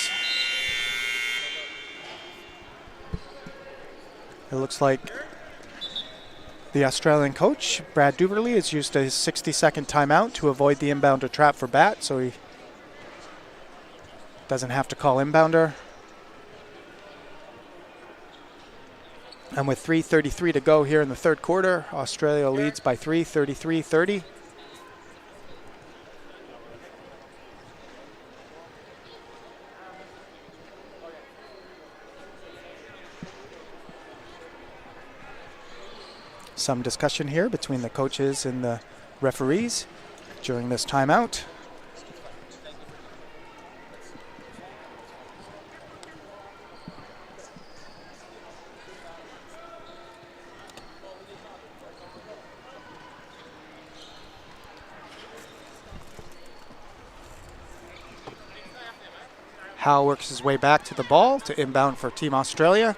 It looks like the Australian coach, Brad Duberly, has used his 60-second timeout to avoid the inbounder trap for Bat, so he doesn't have to call inbounder. And with 3:33 to go here in the third quarter, Australia leads by 3, 33-30. Some discussion here between the coaches and the referees during this timeout. Hal works his way back to the ball to inbound for Team Australia.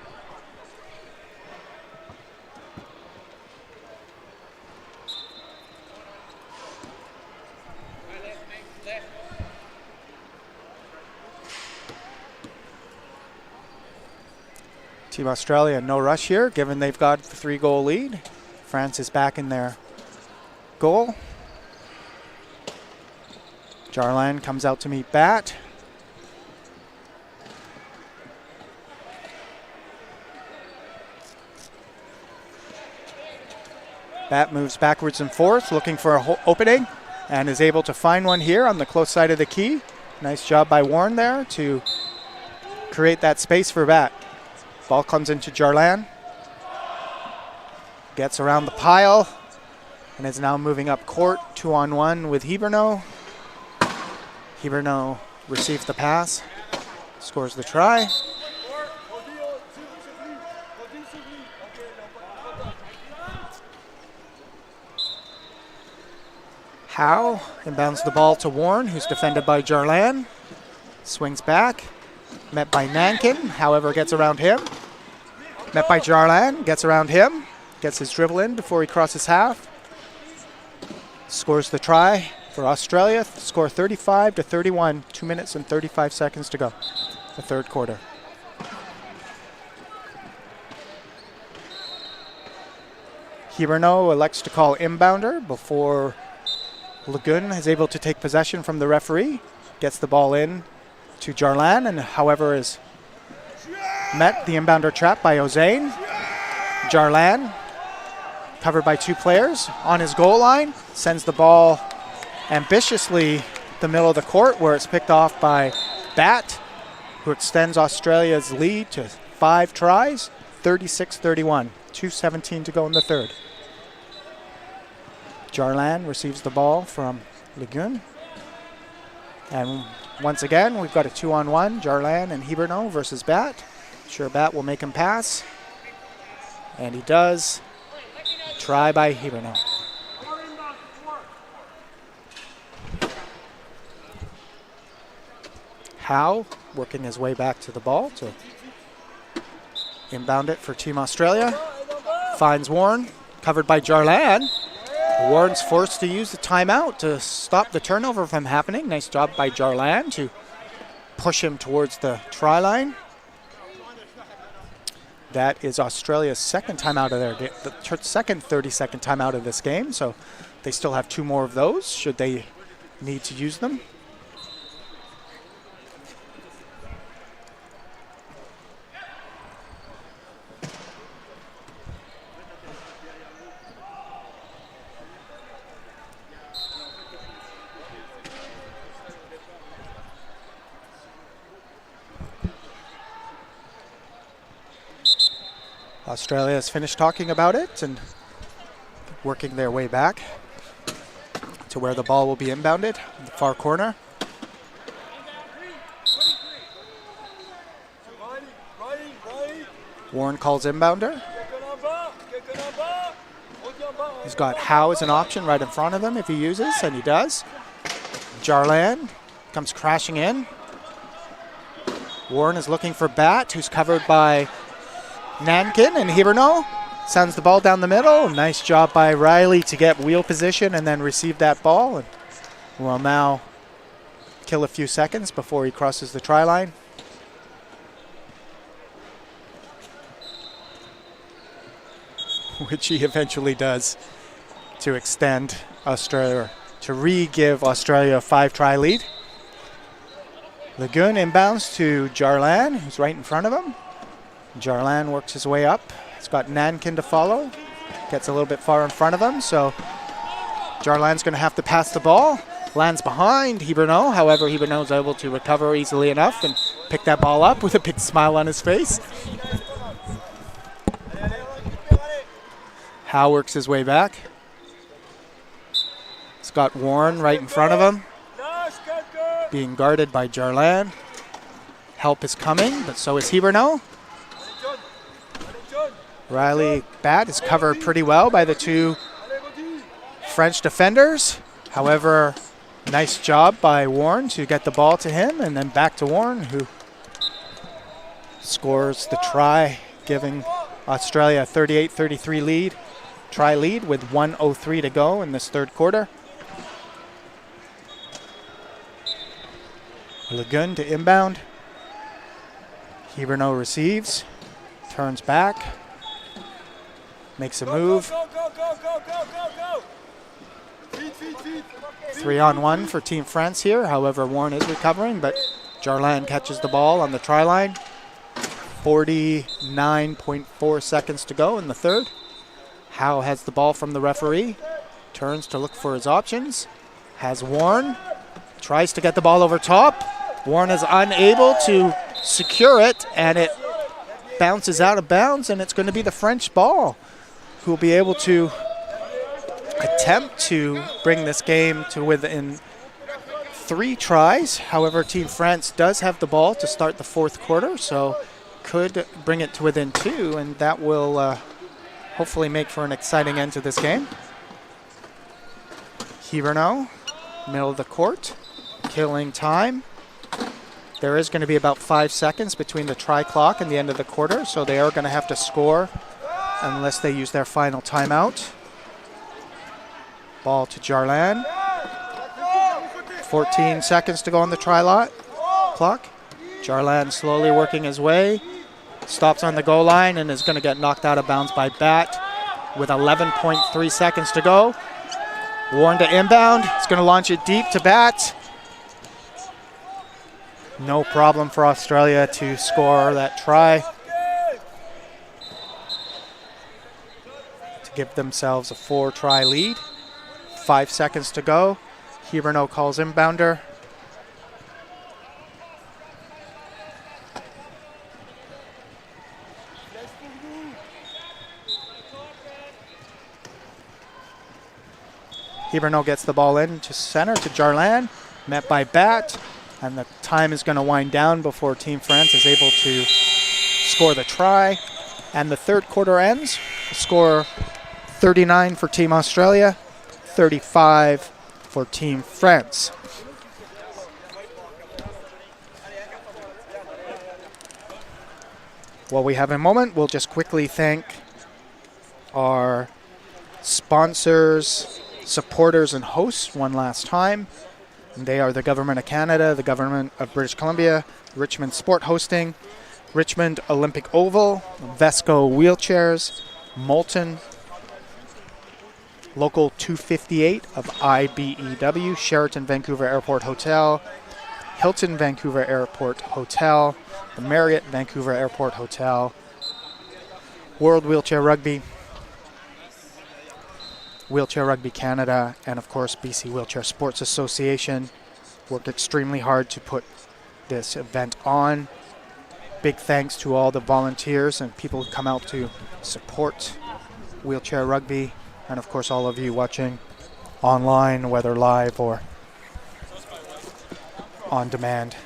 Team Australia, no rush here, given they've got the 3-goal lead. France is back in their goal. Jarlan comes out to meet Bat. Bat moves backwards and forth, looking for an opening, and is able to find one here on the close side of the key. Nice job by Warren there to create that space for Bat. Ball comes into Jarlan. Gets around the pile and is now moving up court, 2-on-1 with Hiberno. Hiberno receives the pass, scores the try. Howe inbounds the ball to Warren, who's defended by Jarlan. Swings back, met by Nankin, however gets around him. Met by Jarlan, gets around him, gets his dribble in before he crosses half. Scores the try for Australia, score 35-31, 2 minutes and 35 seconds to go, the third quarter. Hiberno elects to call inbounder before Lagun is able to take possession from the referee, gets the ball in to Jarlan, and however is met the inbounder trap by Ozain. Jarlan, covered by 2 players, on his goal line, sends the ball ambitiously the middle of the court where it's picked off by Bat, who extends Australia's lead to 5 tries, 36-31, 2:17 to go in the third. Jarlan receives the ball from Lagun. And once again, we've got a 2-on-1, Jarlan and Hiberno versus Bat. Sure, Bat will make him pass. And he does. Try by Hiberno. Howe working his way back to the ball to Inbound it for Team Australia. Finds Warren, covered by Jarlan. Warren's forced to use the timeout to stop the turnover from happening. Nice job by Jarlan to push him towards the try line. That is Australia's second timeout of their game, the second 30-second timeout of this game. So they still have 2 more of those should they need to use them. Australia has finished talking about it and working their way back to where the ball will be inbounded in the far corner. Warren calls inbounder. He's got Howe as an option right in front of him if he uses, and he does. Jarlan comes crashing in. Warren is looking for Bat, who's covered by Nankin, and Hiberno sends the ball down the middle. Nice job by Riley to get wheel position and then receive that ball. And will now kill a few seconds before he crosses the try line. Which he eventually does to extend Australia, to re-give Australia a 5-try lead. Lagoon inbounds to Jarlan, who's right in front of him. Jarlan works his way up. He's got Nankin to follow. Gets a little bit far in front of him, so Jarlan's going to have to pass the ball. Lands behind Hiberno. However, Hiberno is able to recover easily enough and pick that ball up with a big smile on his face. Howe works his way back. He's got Warren right in front of him, being guarded by Jarlan. Help is coming, but so is Hiberno. Riley Bat is covered pretty well by the 2 French defenders. However, nice job by Warren to get the ball to him, and then back to Warren, who scores the try, giving Australia a 38-33 lead, try lead with 1:03 to go in this 3rd quarter. Lagun to inbound. Hiberno receives, turns back, makes a move. 3-on-1 for Team France here. However, Warren is recovering, but Jarlan catches the ball on the try line. 49.4 seconds to go in the 3rd. Howe has the ball from the referee, turns to look for his options, has Warren, tries to get the ball over top. Warren is unable to secure it, and it bounces out of bounds, and it's going to be the French ball who will be able to attempt to bring this game to within 3 tries. However, Team France does have the ball to start the 4th quarter, so could bring it to within 2, and that will hopefully make for an exciting end to this game. Hiberno, middle of the court, killing time. There is going to be about 5 seconds between the try clock and the end of the quarter, so they are going to have to score unless they use their final timeout. Ball to Jarlan. 14 seconds to go on the try clock. Jarlan slowly working his way. Stops on the goal line and is going to get knocked out of bounds by Bat with 11.3 seconds to go. Warren to inbound. He's going to launch it deep to Bat. No problem for Australia to score that try to give themselves a 4-try lead. 5 seconds to go. Hiberno calls inbounder. Hiberno gets the ball in to center to Jarlan, met by Bat, and the time is going to wind down before Team France is able to score the try. And the 3rd quarter ends. Score 39 for Team Australia, 35 for Team France. While we have a moment, we'll just quickly thank our sponsors, supporters, and hosts one last time. And they are the Government of Canada, the Government of British Columbia, Richmond Sport Hosting, Richmond Olympic Oval, Vesco Wheelchairs, Moulton, Local 258 of IBEW, Sheraton Vancouver Airport Hotel, Hilton Vancouver Airport Hotel, the Marriott Vancouver Airport Hotel, World Wheelchair Rugby, Wheelchair Rugby Canada, and of course BC Wheelchair Sports Association worked extremely hard to put this event on. Big thanks to all the volunteers and people who come out to support Wheelchair Rugby, and of course all of you watching online, whether live or on demand.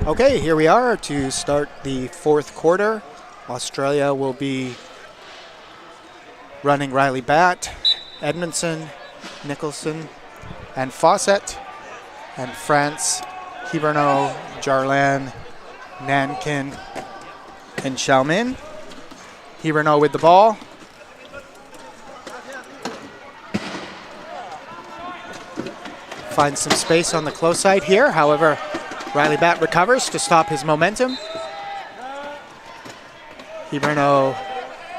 Okay, here we are to start the fourth quarter. Australia will be running Riley Batt, Edmondson, Nicholson, and Fawcett. And France, Hiberno, Jarlan, Nankin, and Xiaomin. Hiberno with the ball. Finds some space on the close side here. However, Riley Batt recovers to stop his momentum. Hiberno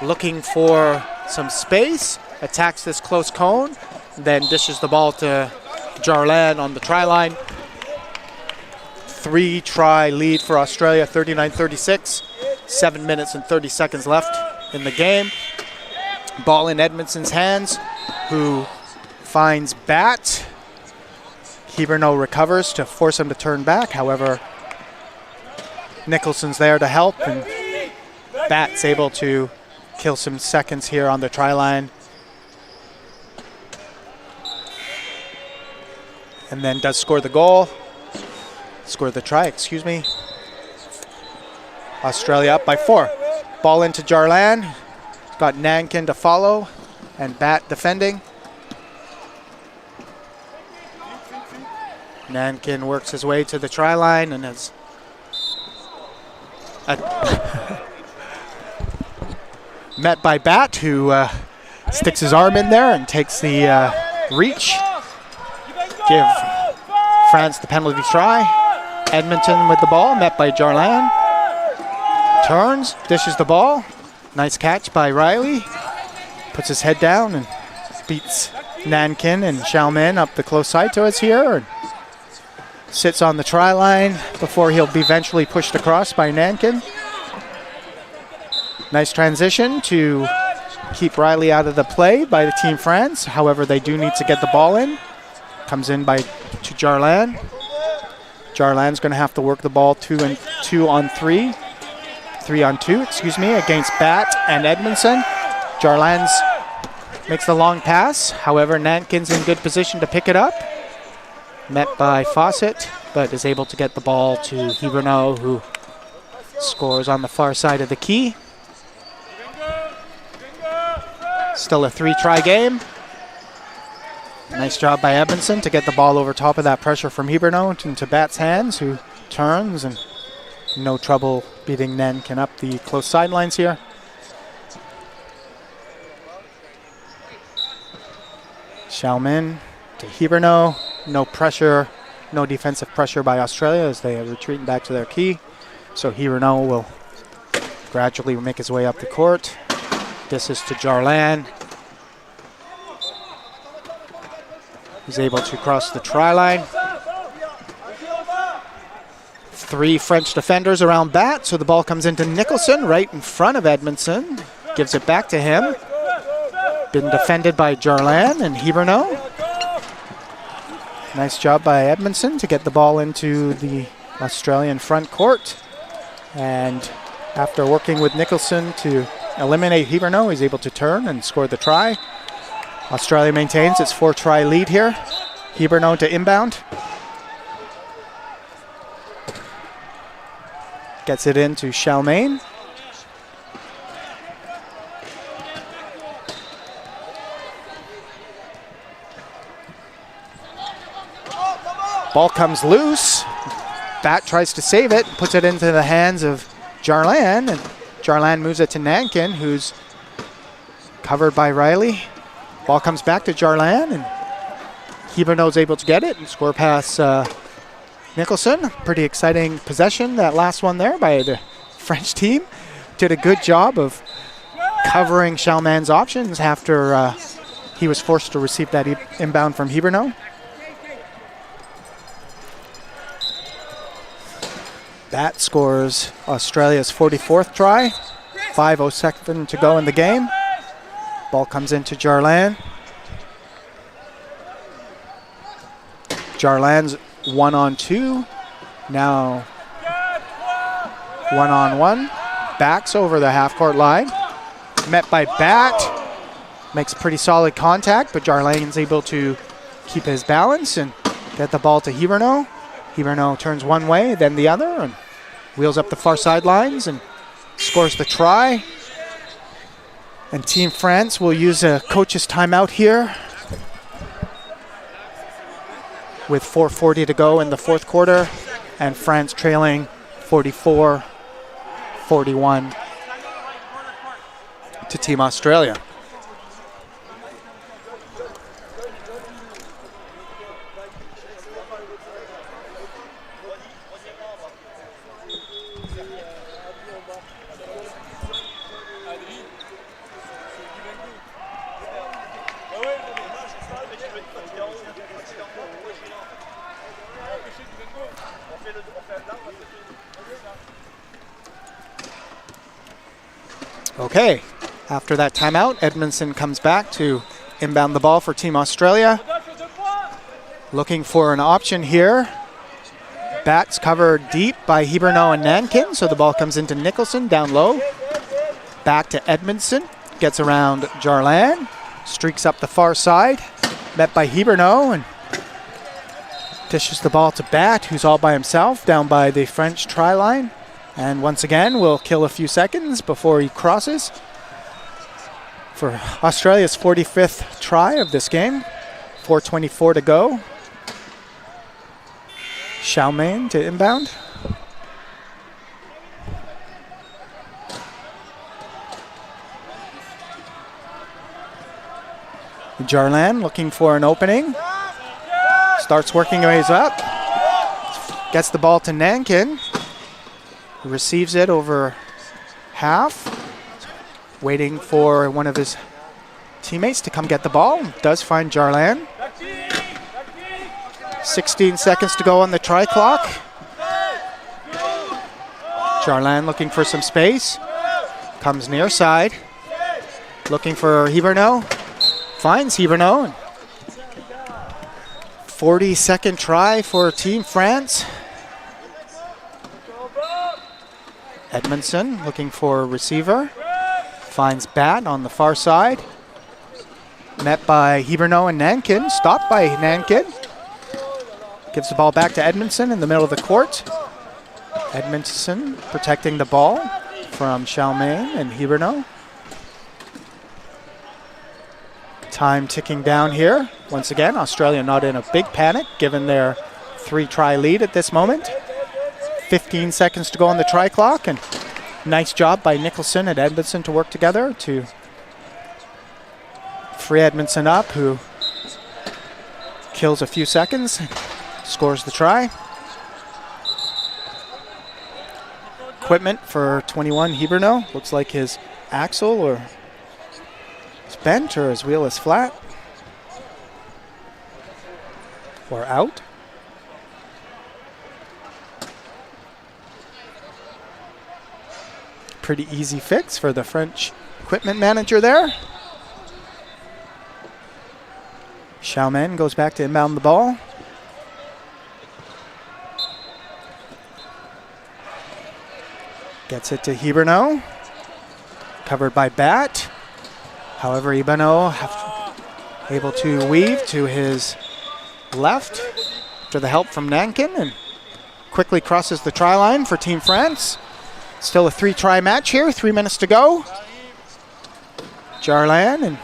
looking for some space, attacks this close cone, then dishes the ball to Jarlan on the try line. 3-try lead for Australia, 39-36. 7 minutes and 30 seconds left in the game. Ball in Edmondson's hands, who finds Batt. Hiberno recovers to force him to turn back. However, Nicholson's there to help, and Batt's able to kill some seconds here on the try line. And then does score the goal. Score the try, excuse me. Australia up by 4. Ball into Jarlan. Got Nankin to follow, and Batt defending. Nankin works his way to the try line and is met by Batt, who sticks his arm in there and takes the reach. Give France the penalty try. Edmonton with the ball, met by Jarlan. Turns, dishes the ball. Nice catch by Riley. Puts his head down and beats Nankin and Xiaomin up the close side to us here. And sits on the try line before he'll be eventually pushed across by Nankin. Nice transition to keep Riley out of the play by the Team France. However, they do need to get the ball in. Comes in to Jarlan. Jarlan's going to have to work the ball 3 on 2, against Batt and Edmondson. Jarlan's makes the long pass. However, Nankin's in good position to pick it up. Met by Fawcett, but is able to get the ball to Hiberno, who scores on the far side of the key. Still a 3-try game. Nice job by Edmondson to get the ball over top of that pressure from Hiberno into Batt's hands, who turns and no trouble beating Nankin up the close sidelines here. Xiaomin to Hiberno. No pressure, no defensive pressure by Australia as they are retreating back to their key. So Hiberno will gradually make his way up the court. This is to Jarlan. He's able to cross the try line. 3 French defenders around bat, so the ball comes into Nicholson right in front of Edmondson. Gives it back to him. Been defended by Jarlan and Hiberno. Nice job by Edmondson to get the ball into the Australian front court. And after working with Nicholson to eliminate Hiberno, he's able to turn and score the try. Australia maintains its 4-try lead here. Hiberno to inbound. Gets it into Chalmain. Ball comes loose. Bat tries to save it, puts it into the hands of Jarlan, and Jarlan moves it to Nankin, who's covered by Riley. Ball comes back to Jarlan, and Hiberno's able to get it and score past Nicholson. Pretty exciting possession, that last one there by the French team. Did a good job of covering Chalmain's options after he was forced to receive that inbound from Hiberno. That scores Australia's 44th try. 5:07 to go in the game. Ball comes into Jarlan. Jarlan's 1-on-2. Now 1-on-1. Backs over the half-court line. Met by Bat. Makes pretty solid contact, but Jarlan's able to keep his balance and get the ball to Hiberno. Hiberno turns one way, then the other, and wheels up the far sidelines and scores the try. And Team France will use a coach's timeout here with 4:40 to go in the fourth quarter, and France trailing 44-41 to Team Australia. Okay, after that timeout, Edmondson comes back to inbound the ball for Team Australia. Looking for an option here. Bat's covered deep by Hiberno and Nankin, so the ball comes into Nicholson down low. Back to Edmondson, gets around Jarlan, streaks up the far side, met by Hiberno, and dishes the ball to Bat, who's all by himself down by the French try line. And once again, we'll kill a few seconds before he crosses for Australia's 45th try of this game. 4:24 to go. Chalmain to inbound. Jarlan looking for an opening. Starts working his ways up. Gets the ball to Nankin. Receives it over half. Waiting for one of his teammates to come get the ball. Does find Jarlan. 16 seconds to go on the try clock. Jarlan looking for some space. Comes near side. Looking for Hiberno. Finds Hiberno. 42nd try for Team France. Edmondson looking for a receiver. Finds Bat on the far side. Met by Hiberno and Nankin. Stopped by Nankin. Gives the ball back to Edmondson in the middle of the court. Edmondson protecting the ball from Chalmain and Hiberno. Time ticking down here. Once again, Australia not in a big panic given their 3-try lead at this moment. 15 seconds to go on the try clock, and nice job by Nicholson and Edmondson to work together to free Edmondson up, who kills a few seconds, scores the try. Equipment for 21 Hiberno. Looks like his axle or is bent or his wheel is flat or out. Pretty easy fix for the French equipment manager there. Xiaomen goes back to inbound the ball. Gets it to Hiberno. Covered by Bat. However, Hiberno able to weave to his left after the help from Nankin and quickly crosses the try line for Team France. Still a 3-try match here, 3 minutes to go. Jarlan and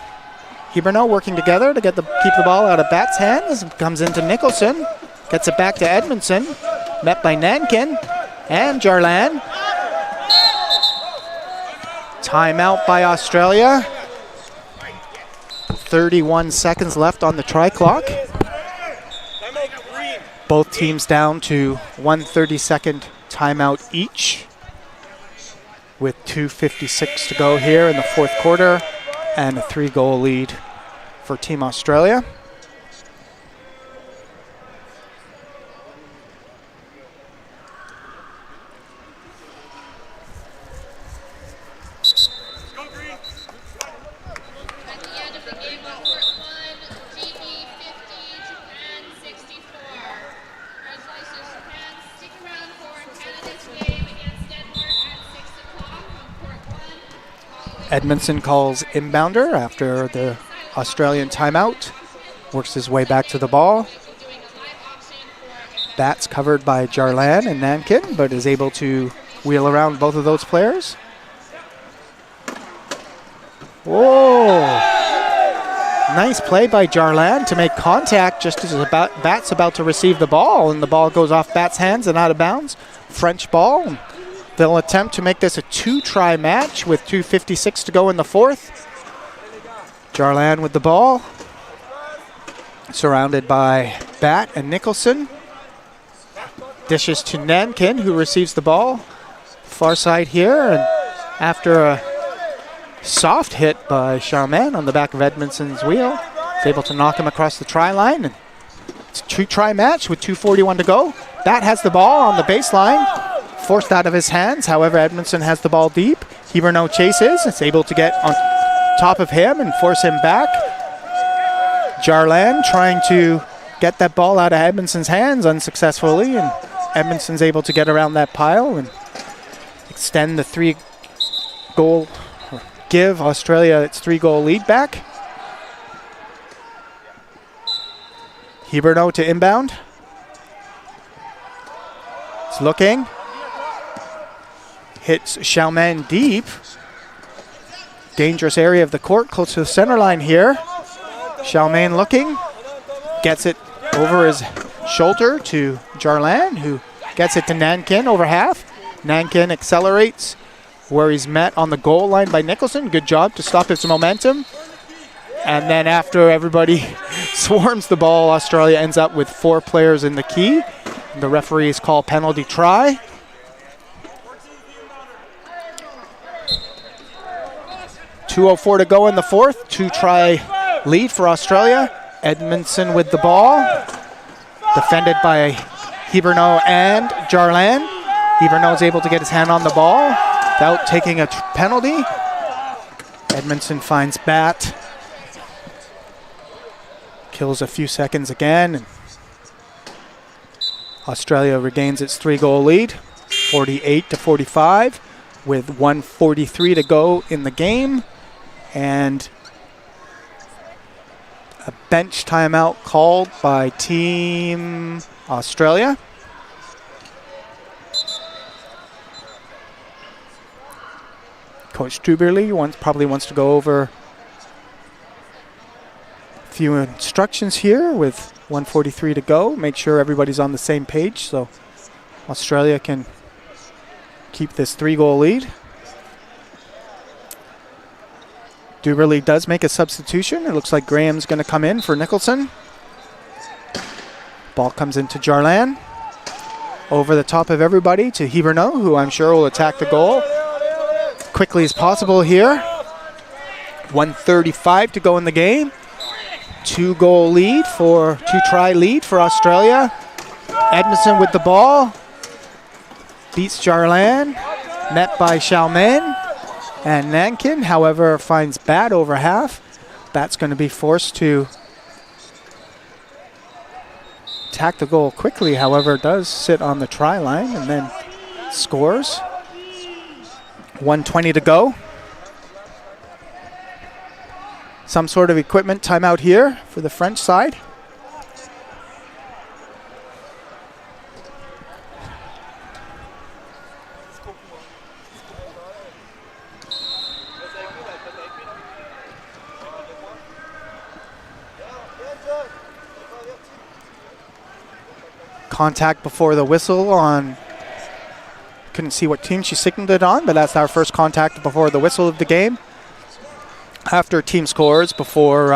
Hiberno working together to keep the ball out of Bat's hands. Comes into Nicholson, gets it back to Edmondson, met by Nankin and Jarlan. Timeout by Australia. 31 seconds left on the try clock. Both teams down to 1 30-second timeout each, with 2:56 to go here in the fourth quarter and a 3-goal lead for Team Australia. Edmondson calls inbounder after the Australian timeout. Works his way back to the ball. Bat's covered by Jarlan and Nankin, but is able to wheel around both of those players. Whoa! Nice play by Jarlan to make contact just as Bat's about to receive the ball, and the ball goes off Bat's hands and out of bounds. French ball. They'll attempt to make this a 2-try match with 2:56 to go in the fourth. Jarlan with the ball, surrounded by Bat and Nicholson. Dishes to Nankin, who receives the ball. Far side here, and after a soft hit by Xiaomen on the back of Edmondson's wheel, is able to knock him across the try line. And it's a 2-try match with 2:41 to go. Bat has the ball on the baseline. Forced out of his hands. However, Edmondson has the ball deep. Hiberno chases. It's able to get on top of him and force him back. Jarlan trying to get that ball out of Edmondson's hands unsuccessfully, and Edmondson's able to get around that pile and extend the 3-goal, give Australia its 3-goal lead back. Hiberno to inbound. It's looking. Hits Xiaomen deep. Dangerous area of the court, close to the center line here. Xiaomen looking. Gets it over his shoulder to Jarlan, who gets it to Nankin over half. Nankin accelerates where he's met on the goal line by Nicholson. Good job to stop his momentum. And then after everybody swarms the ball, Australia ends up with 4 players in the key. The referees call penalty try. .204 to go in the fourth. 2-try lead for Australia. Edmondson with the ball. Defended by Hiberno and Jarlan. Hiberno's able to get his hand on the ball without taking a penalty. Edmondson finds Bat. Kills a few seconds again. Australia regains its 3-goal lead, 48-45, with 1:43 to go in the game. And a bench timeout called by Team Australia. Coach Duberly probably wants to go over a few instructions here with 1:43 to go. Make sure everybody's on the same page so Australia can keep this 3-goal lead. Duberly does make a substitution. It looks like Graham's going to come in for Nicholson. Ball comes into Jarlan. Over the top of everybody to Hiberno, who I'm sure will attack the goal quickly as possible here. 1:35 to go in the game. 2-goal lead for 2-try lead for Australia. Edmondson with the ball. Beats Jarlan. met by Chalmain. And Nankin, however, finds Bat over half. Bat's going to be forced to attack the goal quickly, however, does sit on the try line and then scores. 1:20 to go. Some sort of equipment timeout here for the French side. Contact before the whistle on, couldn't see what team she signaled it on, but that's our first contact before the whistle of the game. After a team scores, before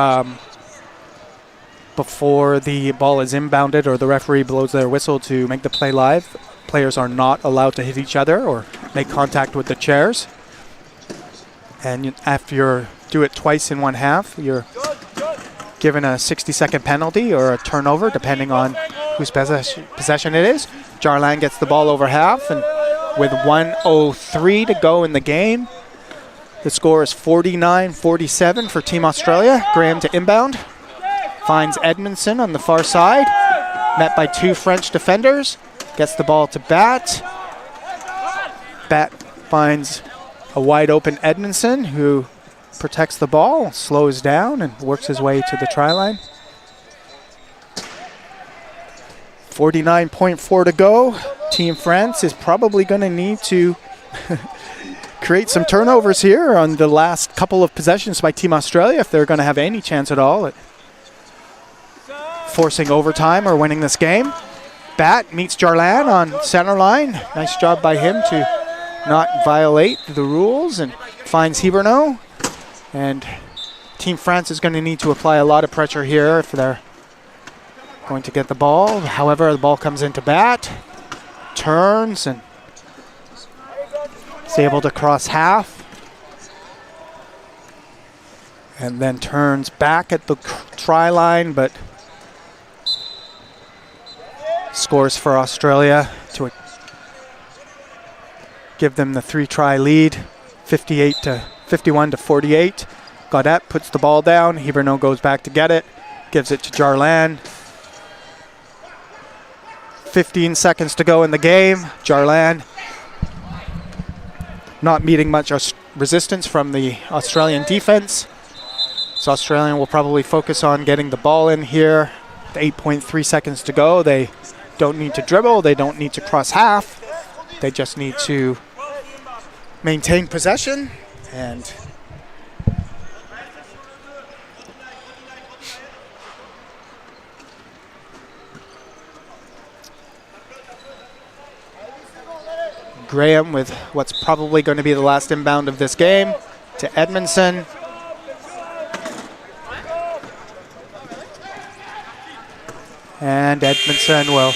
the ball is inbounded or the referee blows their whistle to make the play live, players are not allowed to hit each other or make contact with the chairs. And after you do it twice in one half, you're given a 60-second penalty or a turnover, depending on whose possession it is. Jarlan gets the ball over half, and with 1:03 to go in the game, the score is 49-47 for Team Australia. Graham to inbound. Finds Edmondson on the far side. Met by two French defenders. Gets the ball to Bat. Bat finds a wide open Edmondson who protects the ball, slows down, and works his way to the try line. 49.4 to go. Team France is probably going to need to create some turnovers here on the last couple of possessions by Team Australia if they're going to have any chance at all at forcing overtime or winning this game. Bat meets Jarlan on center line. Nice job by him to not violate the rules and finds Hiberno. And Team France is going to need to apply a lot of pressure here if they're going to get the ball. However, the ball comes into Bat, turns, and is able to cross half. And then turns back at the try line, but scores for Australia to give them the 3-try lead, 51 to 48. Gaudet puts the ball down. Hiberno goes back to get it, gives it to Jarlan. 15 seconds to go in the game. Jarlan not meeting much resistance from the Australian defense. So Australian will probably focus on getting the ball in here. 8.3 seconds to go. They don't need to dribble. They don't need to cross half. They just need to maintain possession. And Graham with what's probably going to be the last inbound of this game to Edmondson. And Edmondson will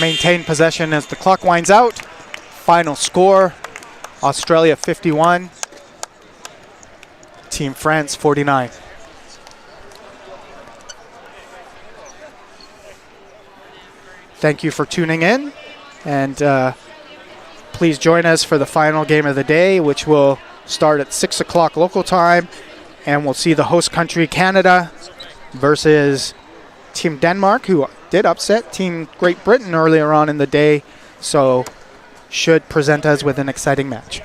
maintain possession as the clock winds out. Final score, Australia 51, Team France 49. Thank you for tuning in, and please join us for the final game of the day, which will start at 6 o'clock local time, and we'll see the host country, Canada, versus Team Denmark, who did upset Team Great Britain earlier on in the day, so should present us with an exciting match.